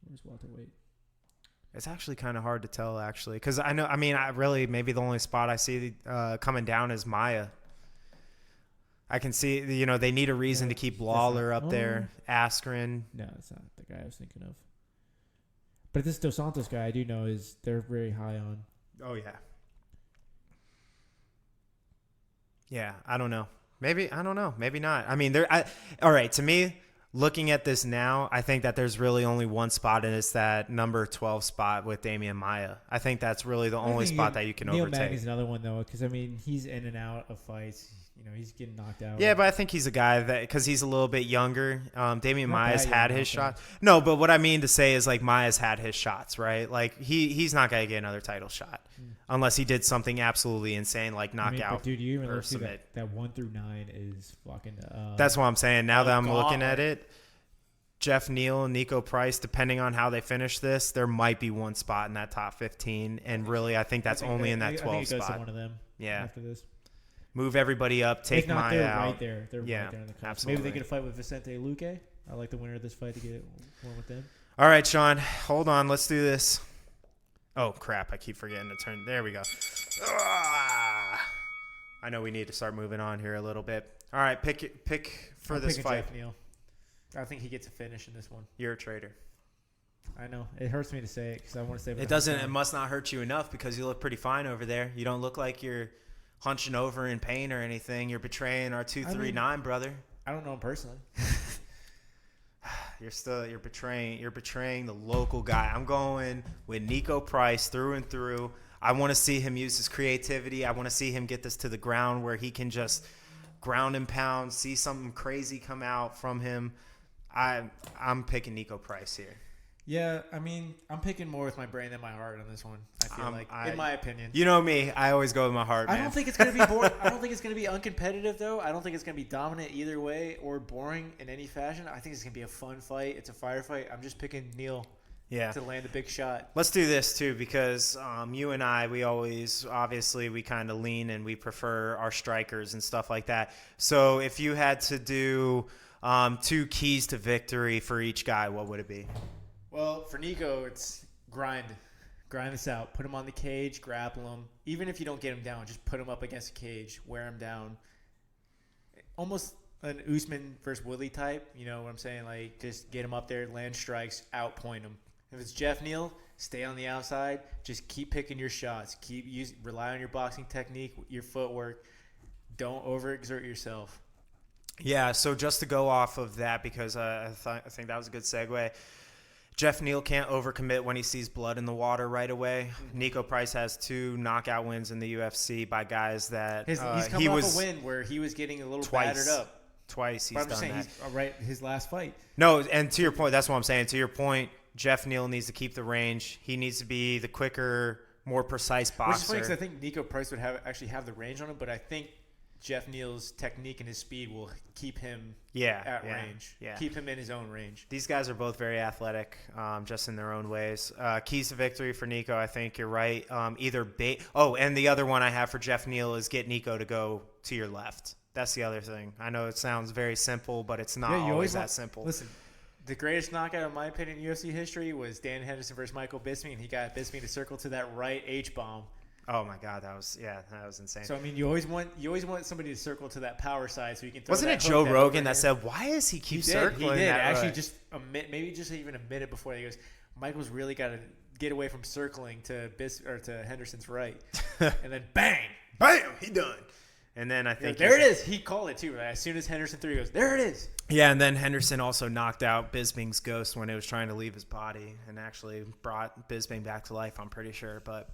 Where's welterweight? It's actually kind of hard to tell, actually, because I know. I mean, maybe the only spot I see coming down is Maia. I can see, they need a reason to keep Lawler up there. Askren. No, it's not the guy I was thinking of. But this Dos Santos guy, I do know they're very high on. Oh yeah. Yeah, I don't know. Maybe not. I mean, all right, to me, looking at this now, I think that there's really only one spot, and it's that number 12 spot with Damian Maia. I think that's really the only spot that you can Neal overtake. Magny's another one, though, because, I mean, he's in and out of fights. He's getting knocked out. Yeah, but I think he's a guy that, because he's a little bit younger, Damian Maia's had his shots. No, but what I mean to say is, like, Maia's had his shots, right? Like, he's not going to get another title shot unless he did something absolutely insane, like knockout. But dude, you even see that 1 through 9 is fucking. That's what I'm saying. Now that I'm looking at it, Jeff Neal and Nico Price, depending on how they finish this, there might be one spot in that top 15, and really, I think that's only in that 12 I think it goes spot. To one of them. Yeah. After this. Move everybody up, take Maia out. Right there. They're right there in the class. Absolutely. Maybe they get a fight with Vicente Luque. I like the winner of this fight to get one with them. All right, Sean, hold on. Let's do this. Oh, crap. I keep forgetting to turn. There we go. I know we need to start moving on here a little bit. All right, pick for this fight. Jeff Neal. I think he gets a finish in this one. You're a traitor. I know. It hurts me to say it because I want to say it. It must not hurt you enough because you look pretty fine over there. You don't look like you're hunching over in pain or anything. You're betraying our 239, brother. I don't know him personally. You're betraying the local guy. I'm going with Nico Price through and through. I want to see him use his creativity. I want to see him get this to the ground where he can just ground and pound, see something crazy come out from him. I'm picking Nico Price here. Yeah, I mean, I'm picking more with my brain than my heart on this one. I feel in my opinion. You know me, I always go with my heart, man. I don't think it's going to be boring. I don't think it's going to be uncompetitive, though. I don't think it's going to be dominant either way or boring in any fashion. I think it's going to be a fun fight. It's a firefight. I'm just picking Neal to land a big shot. Let's do this, too, because you and I, we kind of lean and we prefer our strikers and stuff like that. So if you had to do 2 keys to victory for each guy, what would it be? Well, for Nico, it's grind. Grind this out. Put him on the cage, grapple him. Even if you don't get him down, just put him up against a cage, wear him down. Almost an Usman versus Woodley type. You know what I'm saying? Like, just get him up there, land strikes, outpoint him. If it's Jeff Neal, stay on the outside. Just keep picking your shots. Rely on your boxing technique, your footwork. Don't overexert yourself. Yeah, so just to go off of that, because I think that was a good segue. Jeff Neal can't overcommit when he sees blood in the water right away. Nico Price has 2 knockout wins in the UFC by guys that he's coming off a win where he was getting a little battered up. Twice he's done that. He's his last fight. No, and to your point, that's what I'm saying. To your point, Jeff Neal needs to keep the range. He needs to be the quicker, more precise boxer. Which is funny because I think Nico Price would actually have the range on him, but I think Jeff Neal's technique and his speed will keep him at range. Yeah. Keep him in his own range. These guys are both very athletic, just in their own ways. Keys to victory for Nico, I think you're right. Either bait. Oh, and the other one I have for Jeff Neal is get Nico to go to your left. That's the other thing. I know it sounds very simple, but it's not always that simple. Listen, the greatest knockout, in my opinion, in UFC history was Dan Henderson versus Michael Bisping, and he got Bisping to circle to that right H-bomb. Oh my God, that was insane. So I mean, you always want somebody to circle to that power side so you can throw. Wasn't it Joe Rogan that said, "Why does he keep circling?" He did that actually just even a minute before he goes, Michael's really got to get away from circling to Henderson's right, and then bang, Bam, he done. And then I think there it is. He called it too, right? As soon as Henderson threw, he goes, there it is. Yeah, and then Henderson also knocked out Bisping's ghost when it was trying to leave his body and actually brought Bisping back to life, I'm pretty sure. But,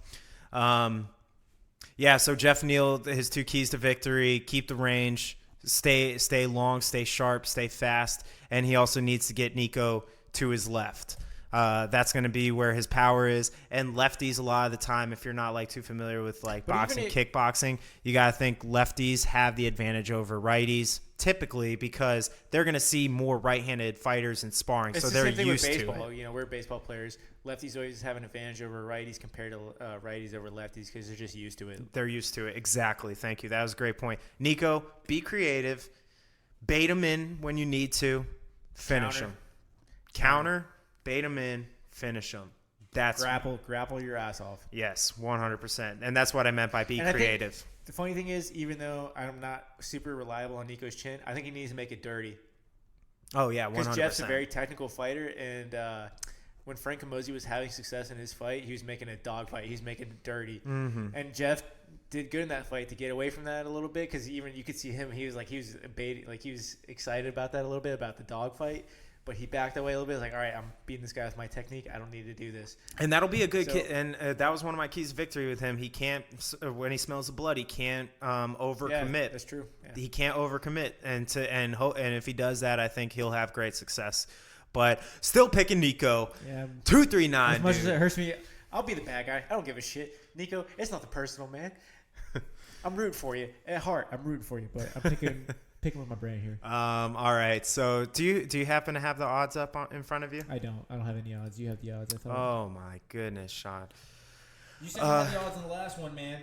yeah, so Jeff Neal, his 2 keys to victory: keep the range, stay long, stay sharp, stay fast, and he also needs to get Nico to his left. That's going to be where his power is. And lefties, a lot of the time, if you're not like too familiar with like boxing, kickboxing, you got to think lefties have the advantage over righties typically because they're going to see more right-handed fighters in sparring. It's so the they're same thing used with baseball. to it. You know, we're baseball players. Lefties always have an advantage over righties compared to righties over lefties because they're just used to it. They're used to it. Exactly. Thank you. That was a great point. Nico, be creative. Bait him in when you need to. Finish him. Counter. Bait him in, finish him. That's grapple your ass off. Yes, 100%. And that's what I meant by be creative. The funny thing is, even though I'm not super reliable on Nico's chin, I think he needs to make it dirty. Oh, yeah, 100%. Because Jeff's a very technical fighter, and when Frank Camozzi was having success in his fight, he was making a dog fight. He's making it dirty. Mm-hmm. And Jeff did good in that fight to get away from that a little bit because even you could see him, he was excited about that a little bit, about the dog fight. But he backed away a little bit. Like, all right, I'm beating this guy with my technique. I don't need to do this. And that'll be a good and that was one of my keys to victory with him. He can't, when he smells the blood, he can't overcommit. Yeah, that's true. Yeah. He can't overcommit, and if he does that, I think he'll have great success. But still picking Nico. Yeah. 239. As much as it hurts me, I'll be the bad guy. I don't give a shit. Nico, it's nothing personal, man. I'm rooting for you. At heart, I'm rooting for you, but I'm picking with my brain here. All right. So do you happen to have the odds up in front of you? I don't have any odds. You have the odds. I thought. Oh my goodness, Sean. You said you had the odds on the last one, man.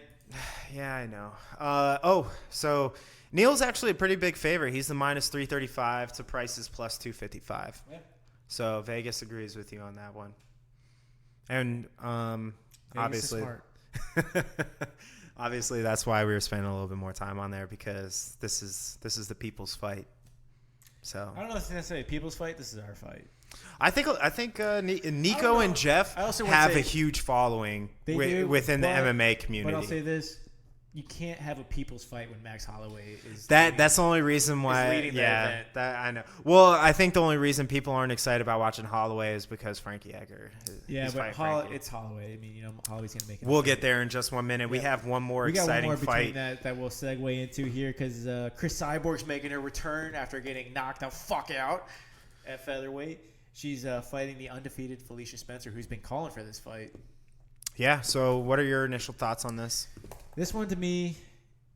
Yeah, I know. So Neal's actually a pretty big favorite. He's the minus 335 to Price's plus 255. Yeah. So Vegas agrees with you on that one. And obviously. Obviously, that's why we were spending a little bit more time on there because this is the people's fight. So I don't know if it's necessarily a people's fight. This is our fight. I think Nico and Jeff have a huge following within the MMA community. But I'll say this: you can't have a people's fight when Max Holloway is that's the only reason why. Leading the event. That I know. Well, I think the only reason people aren't excited about watching Holloway is because Frankie Edgar. But it's Holloway. I mean, Holloway's gonna make it. We'll get there in just 1 minute. Yeah. We have one more exciting fight that we'll segue into here because Chris Cyborg's making her return after getting knocked the fuck out at featherweight. She's fighting the undefeated Felicia Spencer, who's been calling for this fight. Yeah. So, what are your initial thoughts on this? This one to me,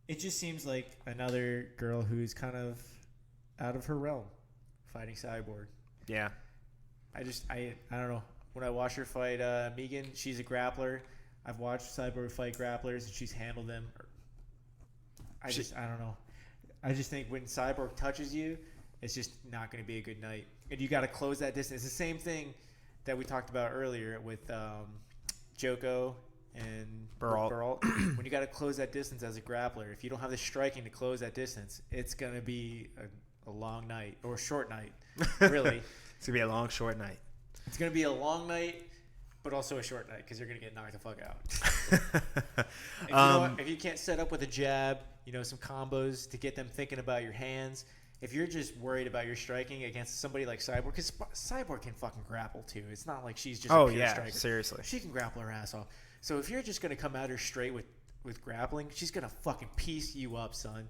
it just seems like another girl who's kind of out of her realm, fighting Cyborg. Yeah. I don't know. When I watch her fight Megan, she's a grappler. I've watched Cyborg fight grapplers, and she's handled them. I don't know. I just think when Cyborg touches you, it's just not going to be a good night. And you got to close that distance. It's the same thing that we talked about earlier with Jotko and Barriault. When you got to close that distance as a grappler, if you don't have the striking to close that distance, it's going to be a long night or a short night, really. It's going to be a long, short night. It's going to be a long night, but also a short night because you're going to get knocked the fuck out. If you can't set up with a jab, some combos to get them thinking about your hands, if you're just worried about your striking against somebody like Cyborg, because Cyborg can fucking grapple too. It's not like she's just a pure striker. Seriously. She can grapple her ass off. So if you're just going to come at her straight with grappling, she's going to fucking piece you up, son.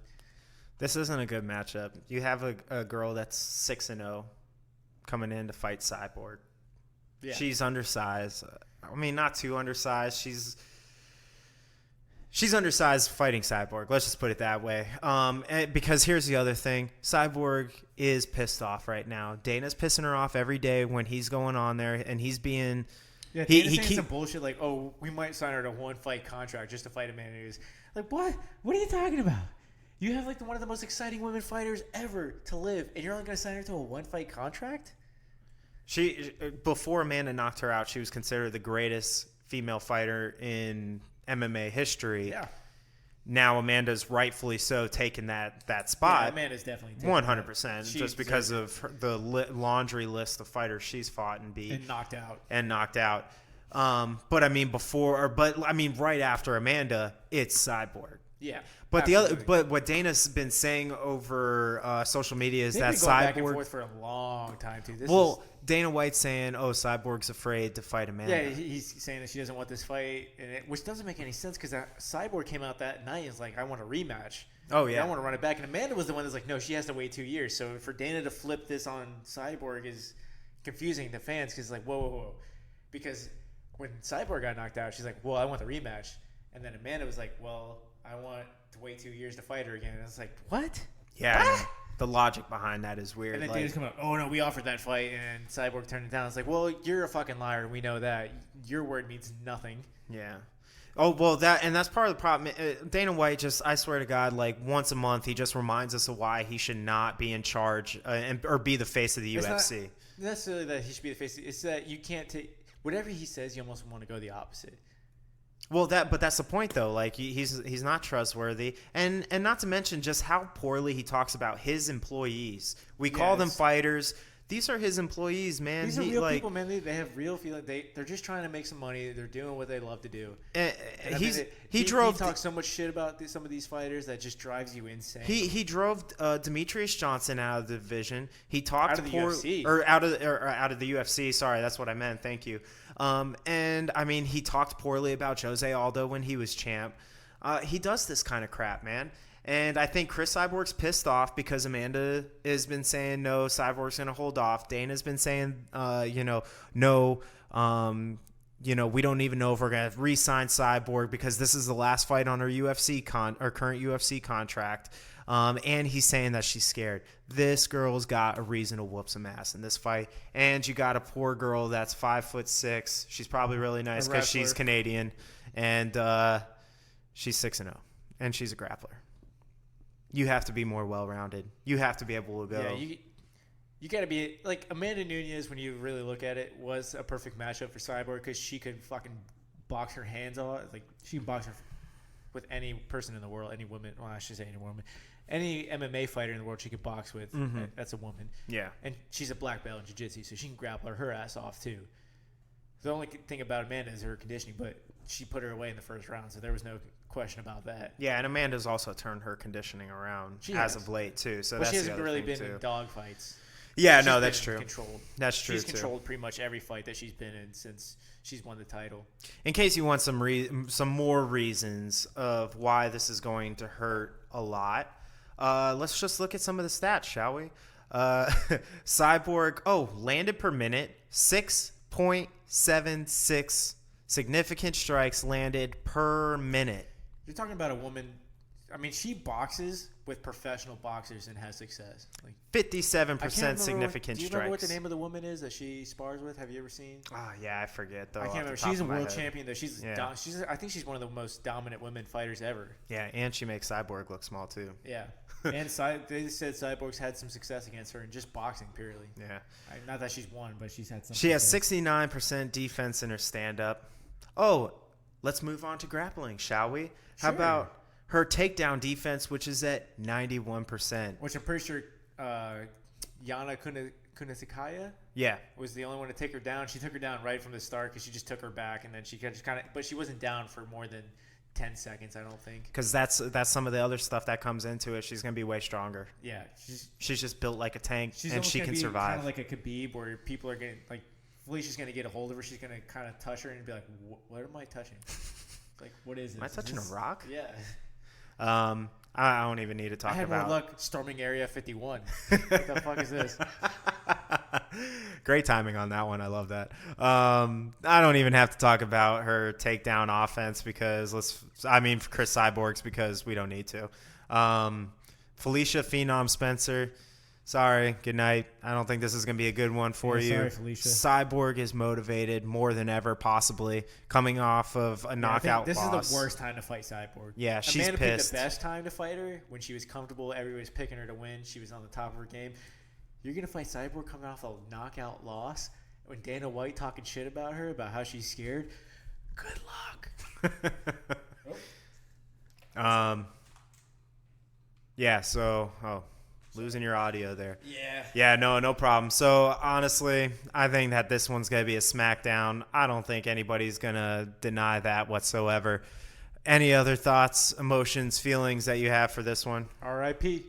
This isn't a good matchup. You have a girl that's 6-0 coming in to fight Cyborg. Yeah. She's undersized. I mean, not too undersized. She's undersized fighting Cyborg. Let's just put it that way. Because here's the other thing. Cyborg is pissed off right now. Dana's pissing her off every day when he's going on there, and he's being... Yeah, Dana's saying some bullshit like, oh, we might sign her to a one-fight contract just to fight a man who's... Like, what? What are you talking about? You have, one of the most exciting women fighters ever to live, and you're only going to sign her to a one-fight contract? Before Amanda knocked her out, she was considered the greatest female fighter in MMA history. Yeah. Now Amanda's rightfully so taking that spot. Yeah, Amanda's definitely taking 100%. Just because of the laundry list of fighters she's fought and beat. And knocked out. But right after Amanda, it's Cyborg. Yeah. But absolutely. but what Dana's been saying over social media is They've that been going back and Cyborg. forth for a long time too. Dana White's saying, "Oh, Cyborg's afraid to fight Amanda." Yeah, he's saying that she doesn't want this fight, which doesn't make any sense because Cyborg came out that night and was like, "I want a rematch." Oh yeah, I want to run it back, and Amanda was the one that's like, "No, she has to wait 2 years." So for Dana to flip this on Cyborg is confusing to fans because like, whoa, because when Cyborg got knocked out, she's like, "Well, I want the rematch," and then Amanda was like, "Well, I want to wait 2 years to fight her again." And it's like, what? Yeah. What? The logic behind that is weird. And then Dana's come up, "Oh no, we offered that fight," and Cyborg turned it down. It's like, well, you're a fucking liar. We know that. Your word means nothing. Yeah. Oh, well, that's part of the problem. Dana White just, I swear to God, like once a month, he just reminds us of why he should not be in charge or be the face of the UFC. Not necessarily that he should be the face. It's that you can't take whatever he says. You almost want to go the opposite. Well, but that's the point, though. Like he's not trustworthy, and not to mention just how poorly he talks about his employees. We call them fighters. These are his employees, man. These are real people, man. They have real feeling. They're just trying to make some money. They're doing what they love to do. He talks so much shit about some of these fighters that just drives you insane. He drove Demetrius Johnson out of the division. He talked out of the UFC or out of the UFC. Sorry, that's what I meant. Thank you. And I mean, he talked poorly about Jose Aldo when he was champ. He does this kind of crap, man. And I think Chris Cyborg's pissed off because Amanda has been saying no, Cyborg's going to hold off. Dana's been saying, no, we don't even know if we're going to re-sign Cyborg because this is the last fight on her current UFC contract. And he's saying that she's scared. This girl's got a reason to whoop some ass in this fight. And you got a poor girl that's 5'6". She's probably really nice because she's Canadian. And she's 6-0. And she's a grappler. You have to be more well-rounded. You have to be able to go. Yeah, you got to be like Amanda Nunes. When you really look at it, was a perfect matchup for Cyborg because she could fucking box her hands off. Like she can box her with any person in the world, any woman. Well, I should say any woman, any MMA fighter in the world she could box with. Mm-hmm. That's a woman. Yeah, and she's a black belt in jiu-jitsu, so she can grapple her ass off too. The only thing about Amanda is her conditioning, but she put her away in the first round, so there was no question about that. Yeah, and Amanda's also turned her conditioning around of late too. So she hasn't really been in dog fights. Yeah, no, that's true. Controlled. That's true. She's controlled pretty much every fight that she's been in since she's won the title. In case you want some more reasons of why this is going to hurt a lot, let's just look at some of the stats, shall we? Cyborg, landed per minute, 6.76 significant strikes landed per minute. You're talking about a woman. I mean, she boxes with professional boxers and has success. Like 57% significant strikes. Do you remember what the name of the woman is that she spars with? Have you ever seen? Oh, yeah, I forget though. I can't remember. She's a world champion though. I think she's one of the most dominant women fighters ever. Yeah, and she makes Cyborg look small too. Yeah. And they said Cyborg's had some success against her in just boxing purely. Yeah. Not that she's won, but she's had some. She has 69% defense in her stand-up. Oh, let's move on to grappling, shall we? How about her takedown defense, which is at 91%? Which I'm pretty sure Yana Kunitskaya was the only one to take her down. She took her down right from the start because she just took her back, and then she just kind of – but she wasn't down for more than 10 seconds, I don't think. Because that's some of the other stuff that comes into it. She's going to be way stronger. Yeah. She's just built like a tank, and she can survive. Kind of like a Khabib where people are going to – like Felicia's going to get a hold of her. She's going to kind of touch her and be like, what am I touching? Like, what is this? Am I touching a rock? Yeah. I don't even need to talk about. I had more luck storming Area 51. What the fuck is this? Great timing on that one. I love that. I don't even have to talk about her takedown offense because Chris Cyborg's because we don't need to. Felicia Phenom Spencer. Sorry, good night. I don't think this is going to be a good one for you. Sorry, Felicia. Cyborg is motivated more than ever, possibly, coming off of a knockout loss. This is the worst time to fight Cyborg. Yeah, she's Amanda pissed. Picked the best time to fight her when she was comfortable. Everybody was picking her to win. She was on the top of her game. You're going to fight Cyborg coming off a knockout loss when Dana White talking shit about her, about how she's scared? Good luck. Yeah, so... losing your audio there. Yeah. Yeah, no problem. So, honestly, I think that this one's going to be a smackdown. I don't think anybody's going to deny that whatsoever. Any other thoughts, emotions, feelings that you have for this one? R.I.P.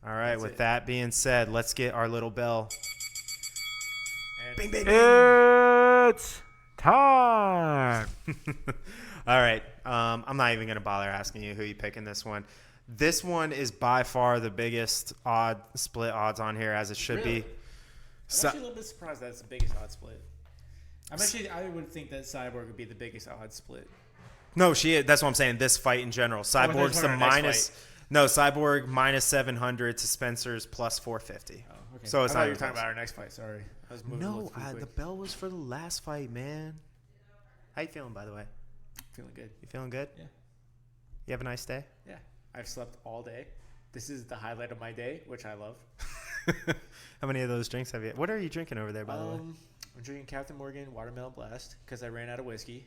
All right, with that being said, let's get our little bell. Bing, bing, bing. It's time. All right. I'm not even going to bother asking you who you pick in this one. This one is by far the biggest split odds on here, as it should be. I'm actually a little bit surprised that's the biggest odd split. I would think that Cyborg would be the biggest odd split. No, that's what I'm saying. This fight in general. Cyborg's the minus. No, Cyborg minus 700 to Spencer's plus 450. Oh, okay. So it's I thought not you were talking about our next fight. Sorry, I was moving. No, the bell was for the last fight, man. How you feeling, by the way? Feeling good. You feeling good? Yeah. You have a nice day? Yeah. I've slept all day. This is the highlight of my day, which I love. How many of those drinks have you? What are you drinking over there, by the way? I'm drinking Captain Morgan Watermelon Blast because I ran out of whiskey.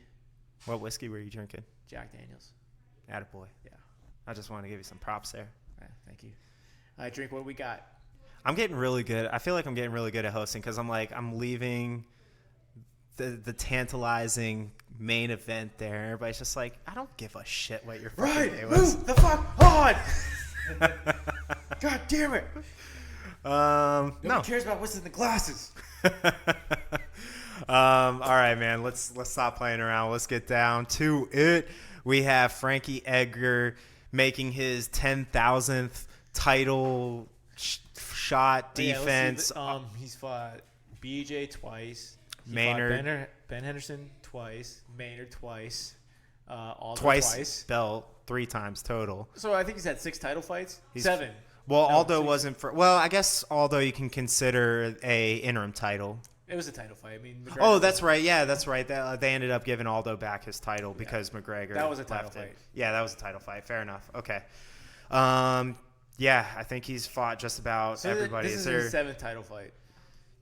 What whiskey were you drinking? Jack Daniels. Attaboy. Yeah. I just want to give you some props there. Thank you. I drink what we got. I'm getting really good. I feel like I'm getting really good at hosting because I'm leaving the tantalizing main event there. Everybody's just like, I don't give a shit what your fucking day was. Move the fuck on! God damn it! Nobody cares about what's in the glasses. All right, man. Let's stop playing around. Let's get down to it. We have Frankie Edgar making his 10,000th title shot defense. He's fought BJ twice. Maynard. Ben Henderson twice. Maynard twice. Aldo twice. Belt 3 times total. So I think he's had 6 title fights. 7. Well, Aldo wasn't for. Well, I guess Aldo you can consider a interim title. It was a title fight. I mean, McGregor that's right. Yeah, that's right. They ended up giving Aldo back his title because McGregor. That was a title fight. Yeah, that was a title fight. Fair enough. Okay. Yeah, I think he's fought just about everybody. This is his 7th title fight.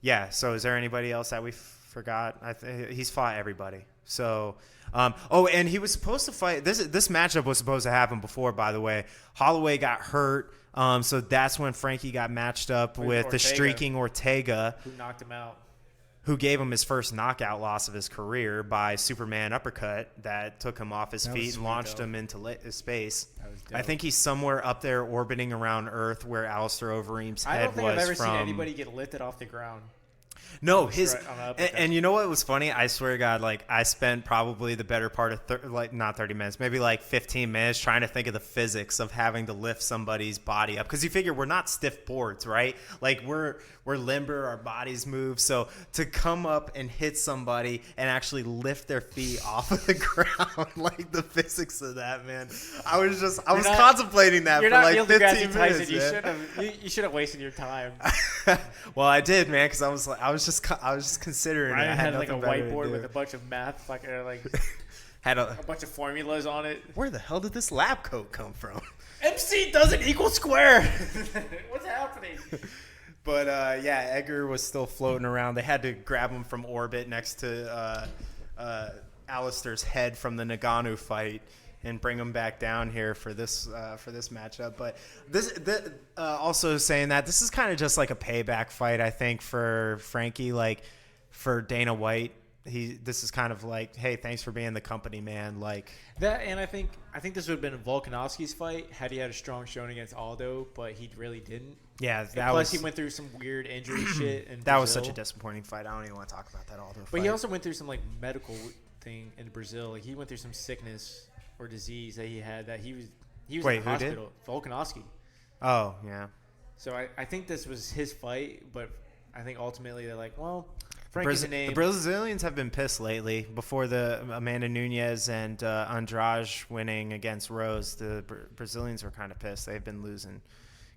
Yeah. So is there anybody else that we forgot? He's fought everybody. So. And he was supposed to fight. This matchup was supposed to happen before, by the way. Holloway got hurt. So that's when Frankie got matched up with the streaking Ortega, who knocked him out. Who gave him his first knockout loss of his career by Superman uppercut that took him off his feet and launched him into space. I think he's somewhere up there orbiting around Earth where Alistair Overeem's head was. I don't think I've ever seen anybody get lifted off the ground. No, and you know what was funny? I swear to God, like I spent probably the better part of not 30 minutes, maybe like 15 minutes trying to think of the physics of having to lift somebody's body up because you figure we're not stiff boards, right? Like we're limber, our bodies move. So to come up and hit somebody and actually lift their feet off of the ground, like the physics of that, man. I was contemplating that for like 15 minutes. You should have wasted your time. Well, I did, man, because I was just considering. Ryan had like a whiteboard with a bunch of math, had a bunch of formulas on it. Where the hell did this lab coat come from? MC doesn't equal square. What's happening? But yeah, Edgar was still floating around. They had to grab him from orbit next to Alistair's head from the Ngannou fight and bring him back down here for this matchup. But also saying that this is kind of just like a payback fight, I think, for Frankie, like for Dana White. This is kind of like, hey, thanks for being the company man, like that. And I think this would have been Volkanovski's fight had he had a strong showing against Aldo, but he really didn't. Yeah, plus he went through some weird injury shit. In that Brazil. Was such a disappointing fight. I don't even want to talk about that Aldo fight. But he also went through some like medical thing in Brazil. Like he went through some sickness or disease that he had that he was in the hospital. Volkanovski. Oh yeah. So I think this was his fight, but I think ultimately they're like, well, Frankie's a name. The Brazilians have been pissed lately. Before the Amanda Nunes and Andrade winning against Rose, the Brazilians were kind of pissed. They've been losing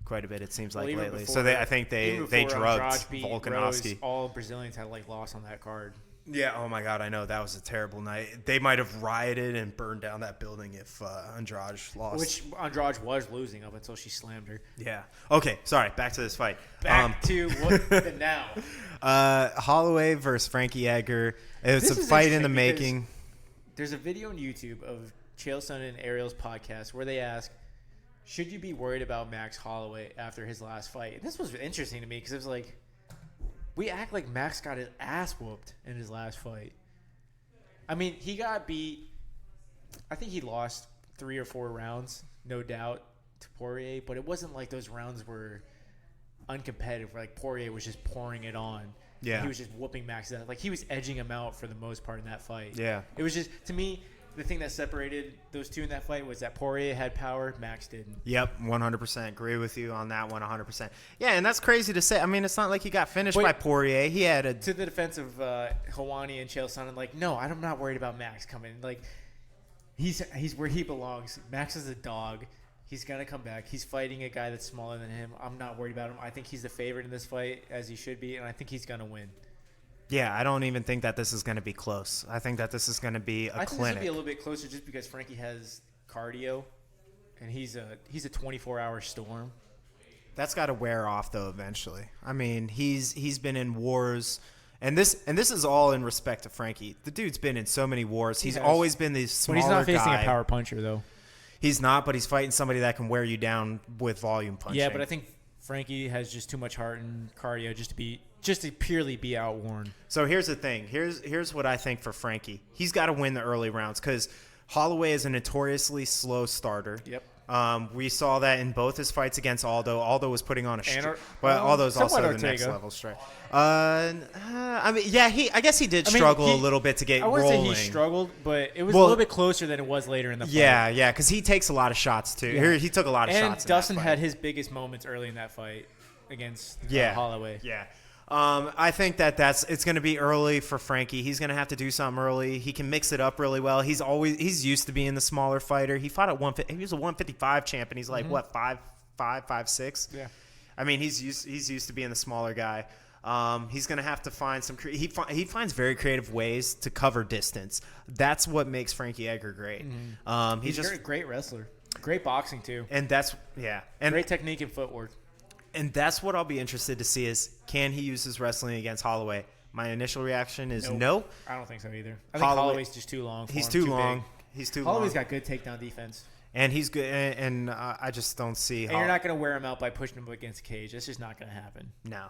quite a bit, it seems like, lately. So I think they drugged Volkanovski. All Brazilians had like lost on that card. Yeah, oh my God, I know. That was a terrible night. They might have rioted and burned down that building if Andrade lost. Which Andrade was losing up until she slammed her. Yeah. Okay, sorry. Back to this fight. Back to the now. Holloway versus Frankie Edgar. It's a fight in the making. There's a video on YouTube of Chael Sonnen and Ariel's podcast where they ask, should you be worried about Max Holloway after his last fight? And this was interesting to me because it was like, we act like Max got his ass whooped in his last fight. I mean, he got beat I think he lost 3 or 4 rounds, no doubt, to Poirier, but it wasn't like those rounds were uncompetitive, where like Poirier was just pouring it on. Yeah. He was just whooping Max down. Like, he was edging him out for the most part in that fight. Yeah. It was just, to me, the thing that separated those two in that fight was that Poirier had power, Max didn't. Yep, 100%. Agree with you on that one, 100%. Yeah, and that's crazy to say. I mean, it's not like he got finished by Poirier. He had a... To the defense of Helwani and Chael Sonnen, like, no, I'm not worried about Max coming. Like, he's where he belongs. Max is a dog. He's going to come back. He's fighting a guy that's smaller than him. I'm not worried about him. I think he's the favorite in this fight, as he should be, and I think he's going to win. Yeah, I don't even think that this is going to be close. I think that this is going to be a clinic. I think this will be a little bit closer just because Frankie has cardio, and he's a 24-hour storm. That's got to wear off, though, eventually. I mean, he's been in wars, and this is all in respect to Frankie. The dude's been in so many wars. He's always been the smaller guy. But he's not facing a power puncher, though. He's not, but he's fighting somebody that can wear you down with volume punching. Yeah, but I think Frankie has just too much heart and cardio just to purely be outworn. So here's the thing. Here's what I think for Frankie. He's got to win the early rounds because Holloway is a notoriously slow starter. Yep. We saw that in both his fights against Aldo. Aldo was putting on a but Aldo's also the next level strike. I mean, yeah, I guess he did struggle a little bit to get rolling. I wouldn't say he struggled, but it was a little bit closer than it was later in the fight. Yeah, because he takes a lot of shots too. Yeah. He took a lot of shots. And Dustin had his biggest moments early in that fight against Holloway. Yeah. I think it's going to be early for Frankie. He's going to have to do something early. He can mix it up really well. He's used to being the smaller fighter. He fought at 150. He was a 155 champ, and he's like what 5'5", 5'6". Yeah. I mean, he's used to being the smaller guy. He's going to have to find some. He finds very creative ways to cover distance. That's what makes Frankie Edgar great. Mm-hmm. He's just a great wrestler. Great boxing too. And great technique and footwork. And that's what I'll be interested to see is, can he use his wrestling against Holloway? My initial reaction is no. I don't think so either. I think Holloway's just too long for him. He's too long. He's too long. Holloway's got good takedown defense. And he's good. And I just don't see how. And you're not going to wear him out by pushing him against a cage. That's just not going to happen. No.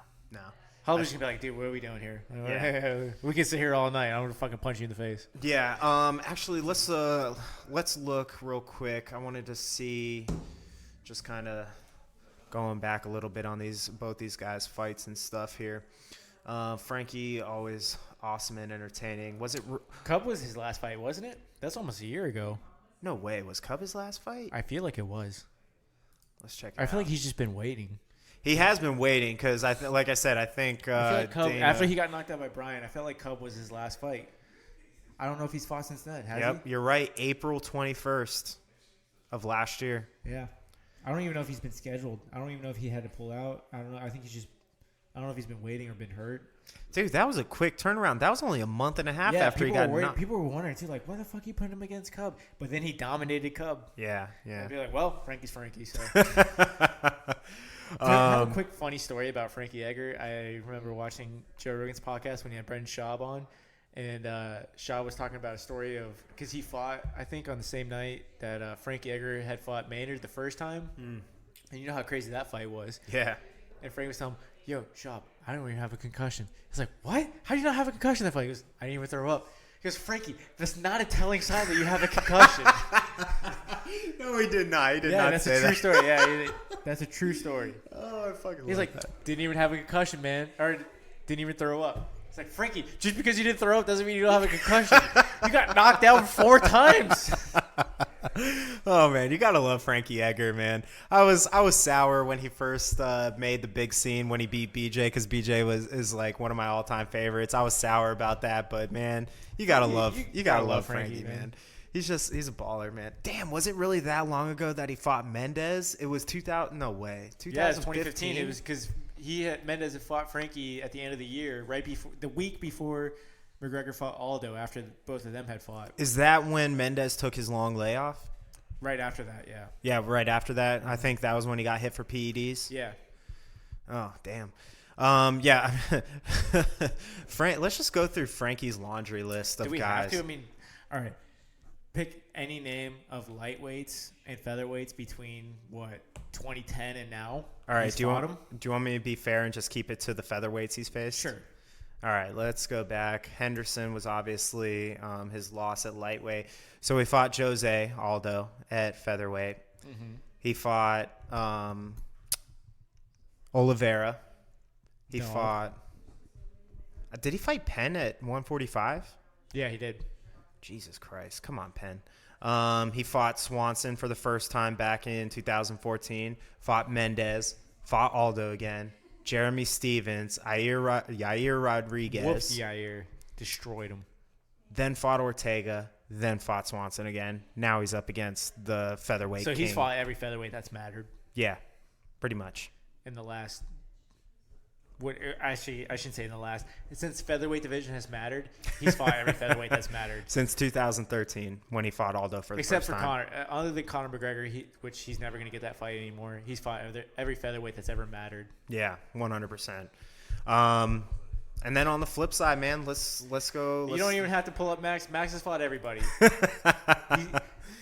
Holloway's going to be like, dude, what are we doing here? Yeah. We can sit here all night. I'm going to fucking punch you in the face. Yeah. Actually, let's look real quick. I wanted to see just kind of going back a little bit on both these guys' fights and stuff here. Frankie, always awesome and entertaining. Was it Cub was his last fight, wasn't it? That's almost a year ago. No way. Was Cub his last fight? I feel like it was. Let's check it out. I feel like he's just been waiting. He has been waiting because, like I said, I think like Cub, after he got knocked out by Bryan, I felt like Cub was his last fight. I don't know if he's fought since then. Has he? You're right. April 21st of last year. Yeah. I don't even know if he's been scheduled. I don't even know if he had to pull out. I don't know. I think I don't know if he's been waiting or been hurt. Dude, that was a quick turnaround. That was only a month and a half after he got knocked. People were wondering, too, like, why the fuck are you putting him against Cub? But then he dominated Cub. Yeah. I'd be like, well, Frankie's Frankie. So. I have a quick funny story about Frankie Edgar. I remember watching Joe Rogan's podcast when he had Brendan Schaub on. And Shaw was talking about a story of – because he fought, I think, on the same night that Frankie Edgar had fought Maynard the first time. And you know how crazy that fight was. Yeah. And Frankie was telling him, yo, Shaw, I don't even have a concussion. He's like, what? How do you not have a concussion that fight? He goes, I didn't even throw up. He goes, Frankie, that's not a telling sign that you have a concussion. No, he did not. He did not say that. Yeah, that's a true story. Yeah, that's a true story. Oh, I fucking He's love like, that. Didn't even have a concussion, man. Or didn't even throw up. It's like, Frankie, just because you didn't throw up doesn't mean you don't have a concussion. You got knocked out 4 times. Oh man, you gotta love Frankie Edgar, man. I was sour when he first made the big scene when he beat BJ because BJ is like one of my all-time favorites. I was sour about that, but man, you gotta love Frankie, man. He's a baller, man. Damn, was it really that long ago that he fought Mendez? It was 2000. No way. 2015. Yeah, it was 2015. It was because Mendez had fought Frankie at the end of the year, right before the week before McGregor fought Aldo. After both of them had fought. Is that when Mendez took his long layoff? Right after that, yeah. Yeah, right after that. I think that was when he got hit for PEDs. Yeah. Oh, damn. Yeah. Let's just go through Frankie's laundry list of guys. Do we have to? I mean, all right. Pick any name of lightweights and featherweights between 2010 and now. All right. Do you want me to be fair and just keep it to the featherweights he's faced? Sure. All right, let's go back. Henderson was obviously his loss at lightweight. So he fought Jose Aldo at featherweight. Mm-hmm. He fought Oliveira. He No. fought. Did he fight Penn at 145? Yeah, he did. Jesus Christ. Come on, Penn. He fought Swanson for the first time back in 2014. Fought Mendez. Fought Aldo again. Jeremy Stevens. Yair Rodriguez. Whooped Yair. Destroyed him. Then fought Ortega. Then fought Swanson again. Now he's up against the featherweight So he's king. fought every featherweight that's mattered Yeah, pretty much. in the last. Actually, I shouldn't say in the last. Since featherweight division has mattered, he's fought every featherweight that's mattered. Since 2013 when he fought Aldo for the Except first for time. Conor. Other than Conor McGregor, which he's never going to get that fight anymore, he's fought every featherweight that's ever mattered. Yeah, 100%. And then on the flip side, man, let's go. You don't even have to pull up Max. Max has fought everybody.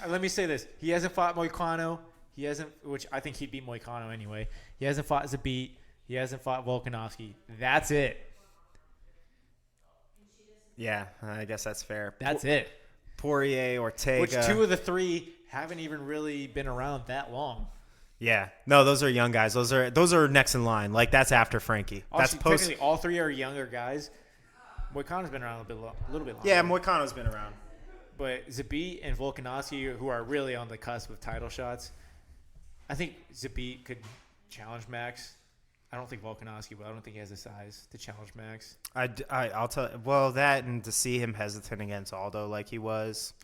Let me say this. He hasn't fought Moicano. He hasn't, which I think he'd beat Moicano anyway. He hasn't fought Zabit. He hasn't fought Volkanovski. That's it. Yeah, I guess that's fair. That's it. Poirier, Ortega. Which two of the three haven't even really been around that long. Yeah, no, those are young guys. Those are next in line. Like that's after Frankie. That's Actually, post. technically, all three are younger guys. Moicano's been around a little bit longer. Yeah, Moicano's been around. But Zabit and Volkanovski, who are really on the cusp of title shots, I think Zabit could challenge Max. I don't think Volkanovski, but I don't think he has the size to challenge Max. I'll tell. Well, that and to see him hesitant against Aldo like he was.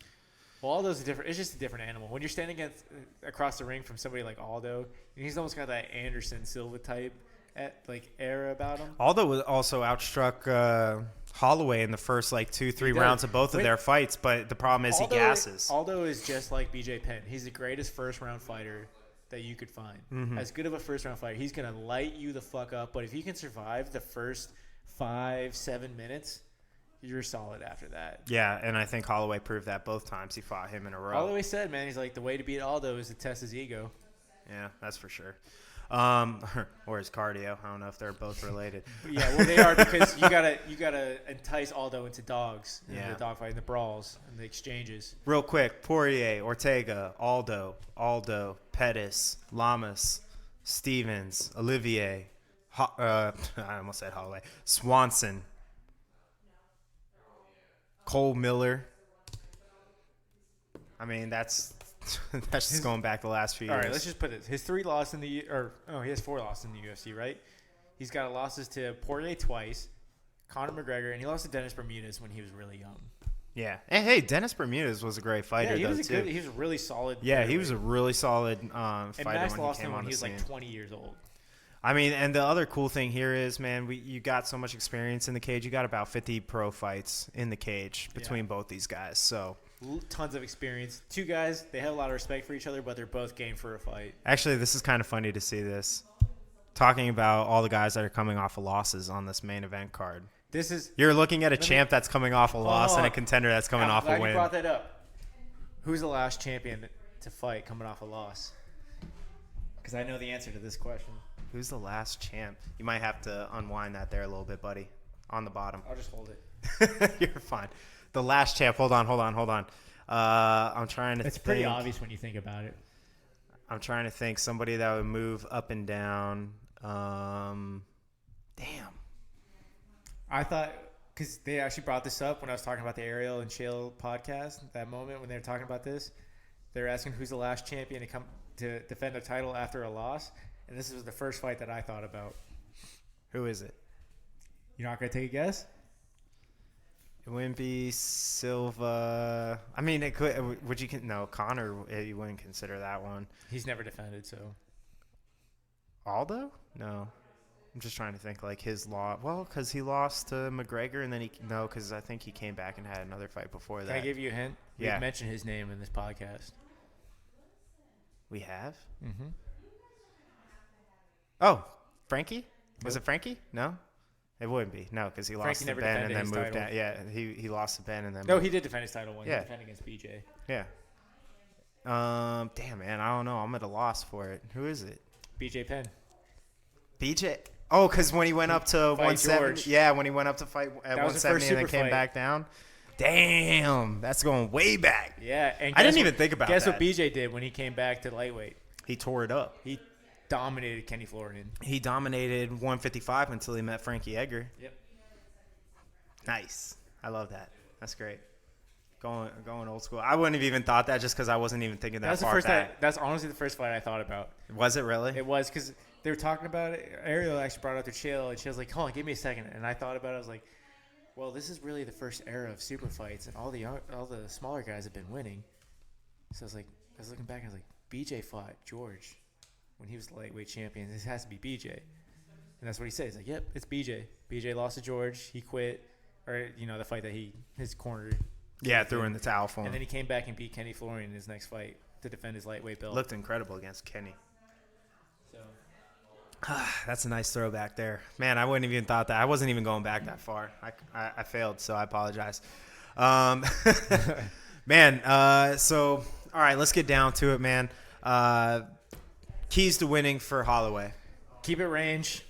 Well, Aldo's different. It's just a different animal. When you're standing across the ring from somebody like Aldo, he's almost got that Anderson Silva type era about him. Aldo was also outstruck Holloway in the first 2-3 rounds of both of their fights, but the problem is he gasses. Aldo is just like BJ Penn. He's the greatest first round fighter that you could find. Mm-hmm. As good of a first round fighter, he's gonna light you the fuck up. But if you can survive the first 5-7 minutes, you're solid after that. Yeah, and I think Holloway proved that both times he fought him in a row. Holloway said, man, he's like, the way to beat Aldo is to test his ego. Yeah, that's for sure. Or his cardio. I don't know if they're both related. Yeah, well, they are because you gotta entice Aldo into dogs in Yeah. the dogfight, in the brawls, and the exchanges. Real quick, Poirier, Ortega, Aldo, Pettis, Lamas, Stevens, Olivier, I almost said Holloway, Swanson, Cole Miller. I mean, that's just going back the last few years. All right, let's just put it. His 3 losses in he has 4 losses in the UFC, right? He's got losses to Poirier twice, Conor McGregor, and he lost to Dennis Bermudez when he was really young. Yeah. And hey, Dennis Bermudez was a great fighter, he though, was too. He was a really solid. Yeah, he was a really solid and fighter Max when lost he came him on when the he was scene. 20 years old. I mean, and the other cool thing here is, man, you got so much experience in the cage. You got about 50 pro fights in the cage between both these guys. So Tons of experience. 2 guys, they have a lot of respect for each other, but they're both game for a fight. actually, this is kind of funny to see this. Talking about all the guys that are coming off of losses on this main event card. You're looking at a champ that's coming off a loss and a contender that's coming off a I'm glad win. you brought that up. Who's the last champion to fight coming off a loss? Because I know the answer to this question. Who's the last champ? You might have to unwind that there a little bit, buddy. On the bottom. I'll just hold it. You're fine. The last champ. Hold on. I'm trying to think. It's pretty obvious when you think about it. I'm trying to think somebody that would move up and down. Damn. I thought, because they actually brought this up when I was talking about the Ariel and Shale podcast, that moment when they were talking about this, they're asking who's the last champion to come to defend a title after a loss, and this was the first fight that I thought about. Who is it? You're not going to take a guess? It wouldn't be Silva. I mean, it could. Would you? No, Connor. You wouldn't consider that one. He's never defended, so. Aldo? No. I'm just trying to think his loss. Well, because he lost to McGregor, and then because I think he came back and had another fight before that. Can I give you a hint? Yeah. We've mentioned his name in this podcast. We have? Mm-hmm. Oh, Frankie? Was it Frankie? No? It wouldn't be. No, because he lost to never Ben and defended then his moved title. down. Yeah, he lost to Ben and then No, moved. he did defend his title once. Yeah. He defended against BJ. Yeah. Damn, man. I don't know. I'm at a loss for it. Who is it? BJ Penn. BJ? Oh, because when he went up to Fight 170. George. Yeah, when he went up to fight at That was the first 170 and then super came fight. back down. Damn, that's going way back. Yeah, and I didn't guess even what- think about Guess that. what BJ did when he came back to lightweight? He tore it up. He dominated Kenny Florian. He dominated 155 until he met Frankie Edgar. Yep. Nice. I love that. That's great. Going old school. I wouldn't have even thought that just because I wasn't even thinking that That's the far first. back. That's honestly the first fight I thought about. Was it really? It was because they were talking about it. Ariel actually brought it up to Chael, and Chael's like, "Hold on, give me a second." And I thought about it. I was like, "Well, this is really the first era of super fights, and all the smaller guys have been winning." So I was looking back, and I was like, "BJ fought George when he was the lightweight champion. This has to be BJ." And that's what he said. He's like, "Yep, it's BJ. BJ lost to George. He quit, or the fight that his corner." Yeah, threw in the towel for him. And then he came back and beat Kenny Florian in his next fight to defend his lightweight belt. Looked incredible against Kenny. So That's a nice throwback there. Man, I wouldn't have even thought that. I wasn't even going back that far. I failed, so I apologize. Man, so, all right, let's get down to it, man. Keys to winning for Holloway. keep it range.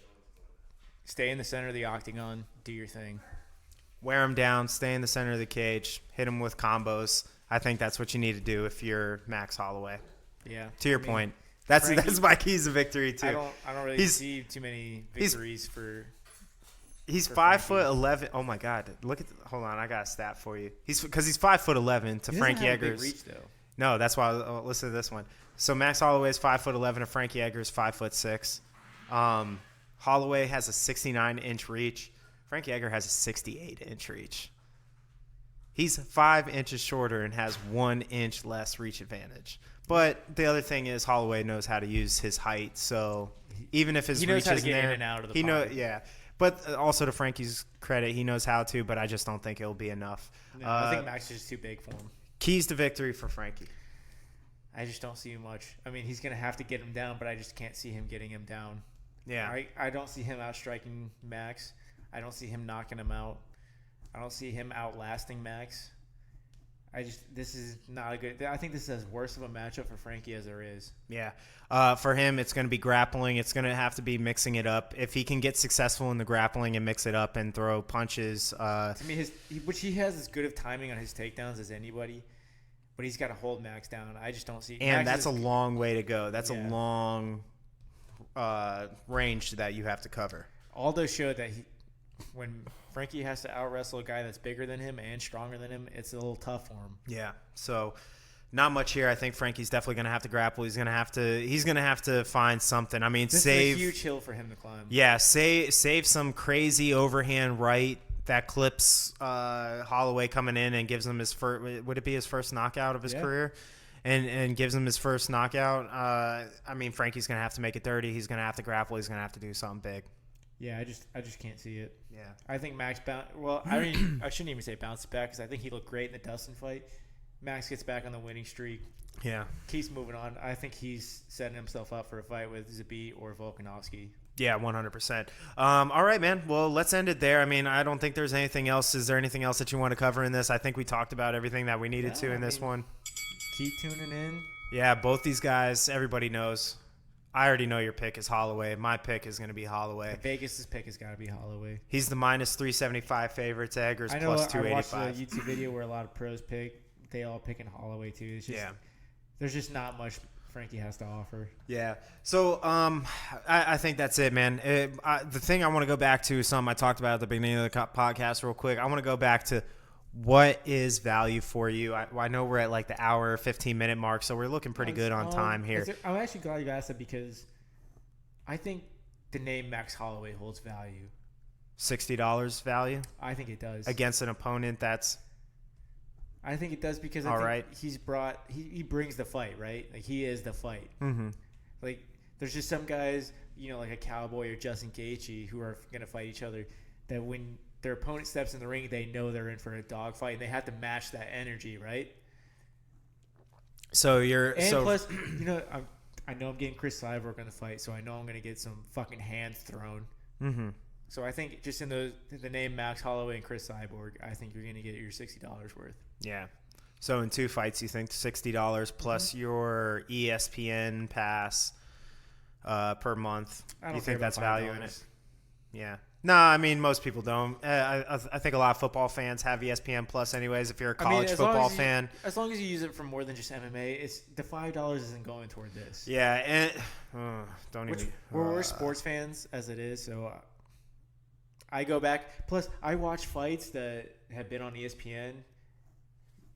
Stay in the center of the octagon. Do your thing. Wear him down, stay in the center of the cage, hit him with combos. I think that's what you need to do if you're Max Holloway. Yeah. To your point. That's Frankie- my keys to victory, too. I don't really see too many victories for. He's for 5'11". Oh my God! Hold on, I got a stat for you. He's 5'11" to He doesn't Frankie have a big Edgar's. reach though. No, that's why. Listen to this one. So Max Holloway is 5'11" and Frankie Edgar's 5'6". Holloway has a 69-inch reach. Frankie Edgar has a 68-inch reach. He's 5 inches shorter and has 1 inch less reach advantage. But the other thing is Holloway knows how to use his height. So even if his He knows reach how to isn't get in there, and out of the he pocket. yeah. But also to Frankie's credit, he knows how to. But I just don't think it'll be enough. No, I think Max is just too big for him. Keys to victory for Frankie. I just don't see much. I mean, he's gonna have to get him down, but I just can't see him getting him down. Yeah. I don't see him outstriking Max. I don't see him knocking him out. I don't see him outlasting Max. This is not a good. I think this is as worse of a matchup for Frankie as there is. Yeah. For him, it's going to be grappling. It's going to have to be mixing it up. If he can get successful in the grappling and mix it up and throw punches. To me, which he has as good of timing on his takedowns as anybody, but he's got to hold Max down. I just don't see. And Max that's a long way to go. That's Yeah. a long range that you have to cover. Aldo showed that when Frankie has to out-wrestle a guy that's bigger than him and stronger than him, it's a little tough for him. Yeah. So not much here. I think Frankie's definitely going to have to grapple. He's going to have to find something. I mean, This save is a huge hill for him to climb. Yeah, save some crazy overhand right that clips Holloway coming in and gives him his first. Would it be his first knockout of his career? And gives him his first knockout. I mean, Frankie's gonna have to make it dirty. He's gonna have to grapple. He's gonna have to do something big. Yeah, I just can't see it. Yeah. I think Max I mean, I shouldn't even say bounce back because I think he looked great in the Dustin fight. Max gets back on the winning streak. Yeah. Keeps moving on. I think he's setting himself up for a fight with Zabit or Volkanovski. Yeah, 100%. All right, man. Well, let's end it there. I mean, I don't think there's anything else. Is there anything else that you want to cover in this? I think we talked about everything that we needed to in this one. Keep tuning in. Yeah, both these guys, everybody knows. I already know your pick is Holloway. My pick is going to be Holloway. Vegas' pick has got to be Holloway. He's the minus 375 favorite. Edgar's I know. plus I watched 285. a YouTube video where a lot of pros pick. They all picking Holloway too. It's just, there's just not much Frankie has to offer. Yeah. So I think that's it, man. The thing I want to go back to is something I talked about at the beginning of the podcast real quick. I want to go back to what is value for you. I know we're at like the hour, 15-minute mark, so we're looking pretty good on time here. I'm actually glad you asked that because I think the name Max Holloway holds value. $60 value I think it does. against an opponent that's I think it does because I think he brings the fight, right? Like he is the fight. Mm-hmm. Like there's just some guys, like a Cowboy or Justin Gaethje who are going to fight each other that when their opponent steps in the ring, they know they're in for a dogfight and they have to match that energy, right? So Plus, I know I'm getting Chris Cyborg in the fight, so I know I'm going to get some fucking hands thrown. Mm-hmm. So I think just in the name Max Holloway and Chris Cyborg, I think you're going to get your $60 worth. Yeah. So in 2 fights, you think $60 plus your ESPN pass per month. I don't You care think that's about value in $5. it? Yeah. No, I mean, most people don't. I think a lot of football fans have ESPN Plus anyways. If you're a college football fan. As long as you use it for more than just MMA, the $5 isn't going toward this. Yeah, and don't even. We're sports fans as it is, so I go back. Plus, I watch fights that have been on ESPN.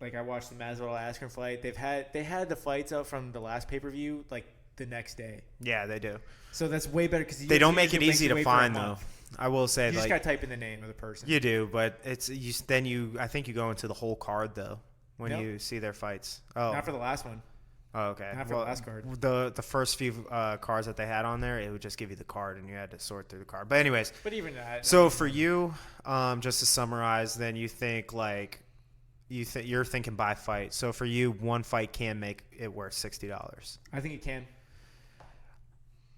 Like, I watched the Masvidal-Askren fight. They had the fights out from the last pay-per-view, like, the next day. Yeah, they do. So that's way better because they don't make it easy to find though. I will say, you just gotta type in the name of the person. You do, but it's you. Then you, I think you go into the whole card though when you see their fights. Oh, not for the last one. Oh, okay. Not for the last card. The first few cards that they had on there, it would just give you the card, and you had to sort through the card. But anyways, even that. So for you, just to summarize, then you think like you're thinking by fight. So for you, one fight can make it worth $60. I think it can.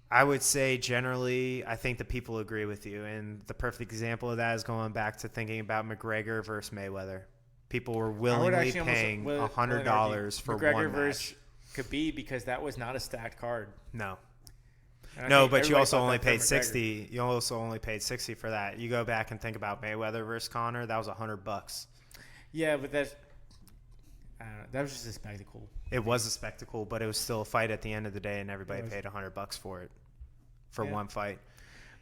I would say generally, I think the people agree with you. And the perfect example of that is going back to thinking about McGregor versus Mayweather. People were willingly paying $100 for McGregor one versus match. Khabib because that was not a stacked card. No. No, but you also only paid $60. You also only paid $60 for that. You go back and think about Mayweather versus Conor. That was $100. Yeah, but that was just a spectacle. It was a spectacle, but it was still a fight at the end of the day, and everybody paid $100 for it for one fight.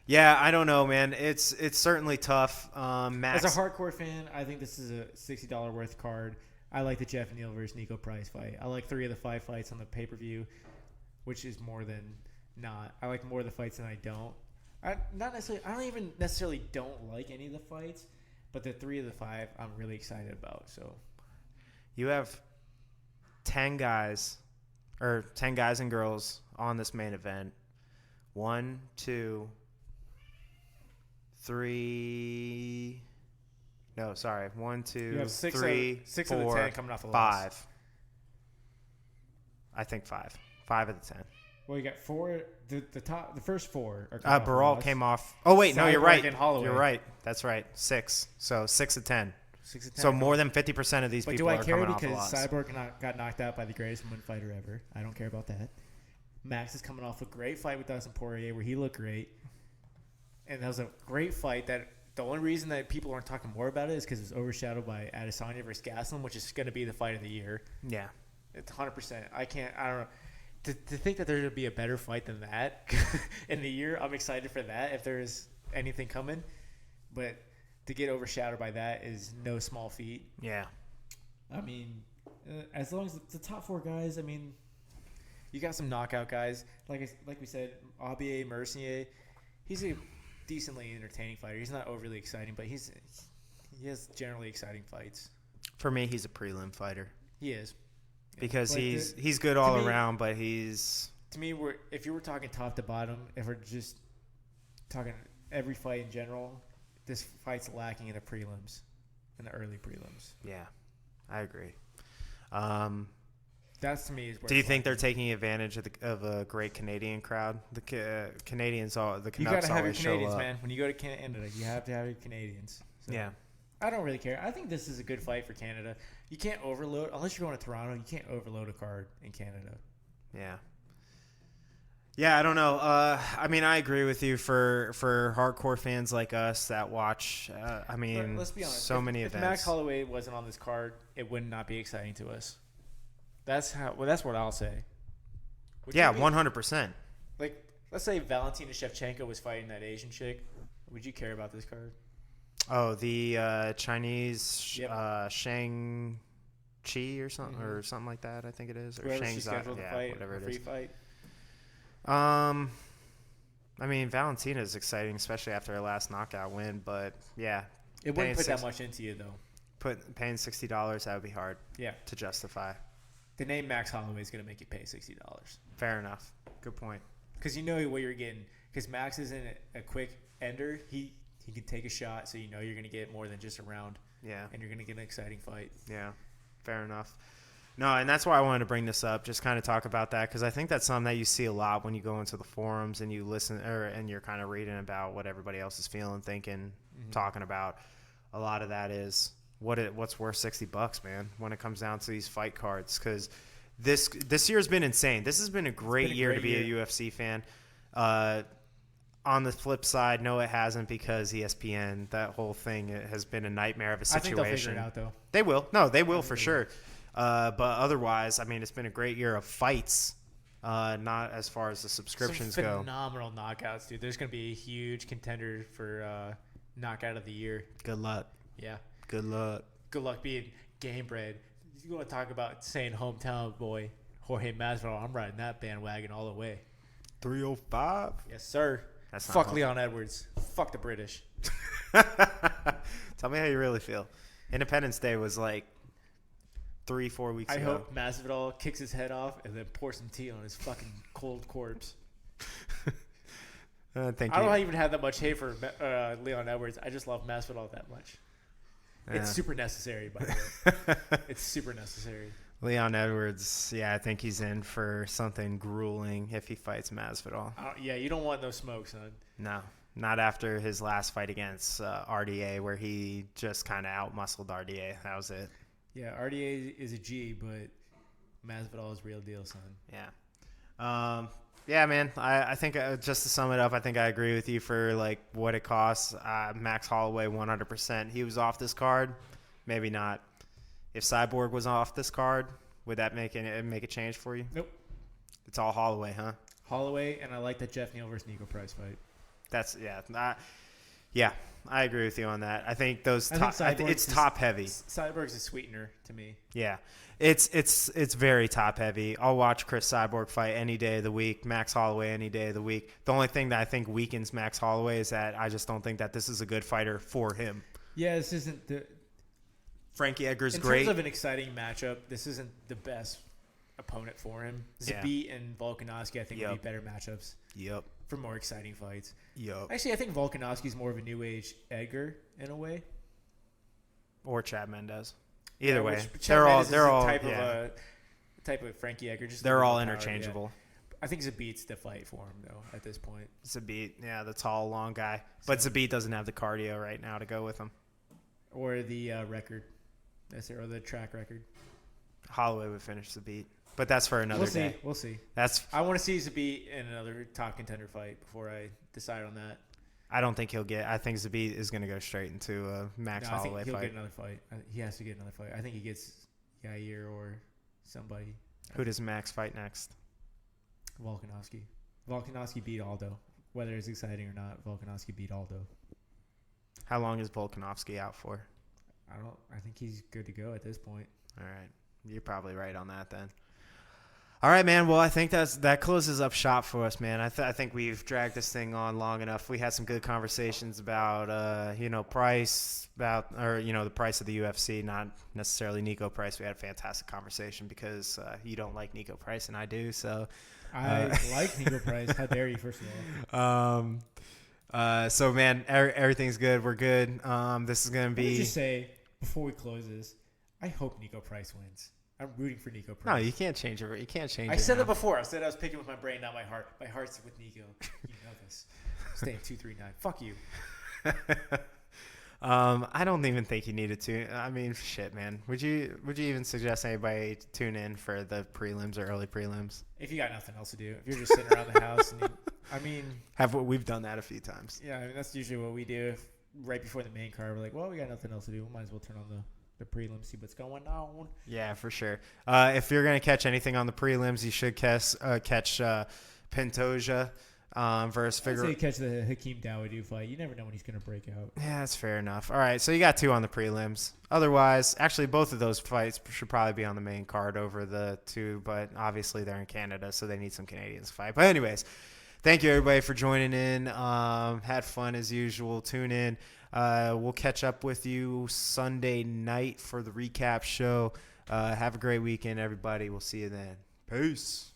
Yeah, I don't know, man. It's certainly tough. Max, as a hardcore fan, I think this is a $60 worth card. I like the Jeff Neal versus Nico Price fight. I like 3 of the 5 fights on the pay-per-view, which is more than not. I like more of the fights than I don't. I don't even necessarily don't like any of the fights, but the 3 of the 5 I'm really excited about. So you have 10 guys and girls on this main event. 1, 2, 3. No, sorry. 1, 2, 3, 6 4, of the 10 coming off the 5. I think 5. 5 of the 10. Well, you got 4. The first 4 are Barriault came off. Oh wait, no, you're right. And Holloway. You're right. That's right. 6. So 6 of 10. 6 of 10. So more than 50% of these people are coming off a loss. Do I care because Cyborg got knocked out by the greatest woman fighter ever? I don't care about that. Max is coming off a great fight with Dustin Poirier where he looked great. And that was a great fight that the only reason that people aren't talking more about it is because it was overshadowed by Adesanya versus Gastelum, which is going to be the fight of the year. Yeah. It's 100%. I don't know. To think that there would be a better fight than that in the year, I'm excited for that if there is anything coming. But to get overshadowed by that is no small feat. Yeah. I mean, as long as the top 4 guys, I mean, you got some knockout guys. Like we said, Aubin-Mercier, he's a decently entertaining fighter. He's not overly exciting, but he has generally exciting fights. For me, he's a prelim fighter. He is. Because he's good all around, but he's... To me, if you were talking top to bottom, if we're just talking every fight in general, this fight's lacking in the prelims, in the early prelims. Yeah, I agree. That's to me is where. Do you think they're taking advantage of a great Canadian crowd? The Canadians, the Canucks, you gotta have your always Canadians, show up. man. When you go to Canada, you have to have your Canadians. So yeah. I don't really care. I think this is a good fight for Canada. You can't overload unless you're going to Toronto. You can't overload a card in Canada. Yeah. Yeah, I don't know. I mean, I agree with you for hardcore fans like us that watch. I mean, but let's be honest. So many if events. Max Holloway wasn't on this card, it would not be exciting to us. That's what I'll say. Yeah, 100%. Like, let's say Valentina Shevchenko was fighting that Asian chick. Would you care about this card? Oh, the Chinese Yep. Shang Chi or something like that. I think it is. Or Whoever Shang she scheduled to fight, whatever it free is. fight. I mean, Valentina is exciting, especially after her last knockout win. But yeah, it wouldn't put that much into you though. Paying $60, that would be hard. Yeah. To justify. The name Max Holloway is going to make you pay $60. Fair enough. Good point. Because you know what you're getting. Because Max isn't a quick ender. He can take a shot, so you know you're going to get more than just a round. Yeah. And you're going to get an exciting fight. Yeah. Fair enough. No, and that's why I wanted to bring this up, just kind of talk about that, because I think that's something that you see a lot when you go into the forums and you listen, and you're kind of reading about what everybody else is feeling, thinking, talking about. A lot of that is what's worth $60, man, when it comes down to these fight cards, because this year's been insane. This has been a great year to be a UFC fan. on the flip side, no, it hasn't, because ESPN, that whole thing, it has been a nightmare of a situation. I think they'll figure it out, though. They will. No, they will for sure. But otherwise, I mean, it's been a great year of fights, not as far as the subscriptions go. Phenomenal knockouts, dude. There's going to be a huge contender for knockout of the year. Good luck. Yeah. Good luck. Good luck being game bred. You want to talk about saying hometown boy, Jorge Masvidal. I'm riding that bandwagon all the way. 305? Yes, sir. That's not Fuck home. Leon Edwards. Fuck the British. Tell me how you really feel. Independence Day was like 3-4 weeks I ago. hope Masvidal kicks his head off and then pours some tea on his fucking cold corpse. Thank I you. don't even have that much hate for Leon Edwards. I just love Masvidal that much. Yeah. It's super necessary, by the way. It's super necessary. Leon Edwards, yeah, I think he's in for something grueling if he fights Masvidal. Yeah, you don't want no smoke, son. No, not after his last fight against RDA, where he just kind of out-muscled RDA. That was it. Yeah, RDA is a G, but Masvidal is real deal, son. Yeah. Yeah, man, I think just to sum it up, I think I agree with you for like what it costs. Max Holloway, 100%. He was off this card. Maybe not. If Cyborg was off this card, would that make a change for you? Nope. It's all Holloway, huh? Holloway, and I like the Jeff Neal versus Nico Price fight. That's yeah. I agree with you on that. I think those it's is top heavy. Cyborg's a sweetener to me. Yeah, it's very top heavy. I'll watch Chris Cyborg fight any day of the week. Max Holloway any day of the week. The only thing that I think weakens Max Holloway is that I just don't think that this is a good fighter for him. Yeah, this isn't the. Frankie Edgar's in great. terms of an exciting matchup, this isn't the best opponent for him. Zabit and Volkanovski, I think, would be better matchups. Yep. For more exciting fights. Yep. Actually, I think Volkanovski's more of a new age Edgar in a way. Or Chad Mendes. Either way, they're all type of Frankie Edgar. Just they're all interchangeable. I think Zabit's the fight for him though. At this point, Zabit, yeah, the tall, long guy. But Zabit doesn't have the cardio right now to go with him. Or the record. That's it, or the track record. Holloway would finish Zabit. But that's for another day. We'll see. I want to see Zabit in another top contender fight before I decide on that. I don't think he'll get. I think Zabit is going to go straight into a Max Holloway I think he'll fight. get another fight. He has to get another fight. I think he gets Yair or somebody. Who does Max fight next? Volkanovski. Volkanovski beat Aldo. Whether it's exciting or not, Volkanovski beat Aldo. How long is Volkanovski out for? I think he's good to go at this point. All right. You're probably right on that then. All right, man. Well, I think that closes up shop for us, man. I think we've dragged this thing on long enough. We had some good conversations about, price, the price of the UFC, not necessarily Nico Price. We had a fantastic conversation because you don't like Nico Price and I do. So I like Nico Price. How dare you, first of all. So, man, everything's good. We're good. This is going to be. Let me just say, before we close this, I hope Nico Price wins. I'm rooting for Nico Price. No, you can't change it. You can't change it. I said that before. I said I was picking with my brain, not my heart. My heart's with Nico. You know this. Stay at 239. Fuck you. I don't even think you needed to. I mean, shit, man. Would you even suggest anybody tune in for the prelims or early prelims? If you got nothing else to do, if you're just sitting around the house, we've done that a few times. Yeah, that's usually what we do. Right before the main card, we're like, well, we got nothing else to do. We might as well turn on the prelims, see what's going on. Yeah, for sure. If you're gonna catch anything on the prelims, you should catch Pantoja versus Figueroa. I'd say catch the Hakeem Dawodu fight. You never know when he's gonna break out. Yeah, that's fair enough. All right, so you got 2 on the prelims. Otherwise, actually, both of those fights should probably be on the main card over the 2, but obviously they're in Canada, so they need some Canadians to fight. But anyways, thank you everybody for joining in. Had fun as usual. Tune in. We'll catch up with you Sunday night for the recap show. Have a great weekend, everybody. We'll see you then. Peace.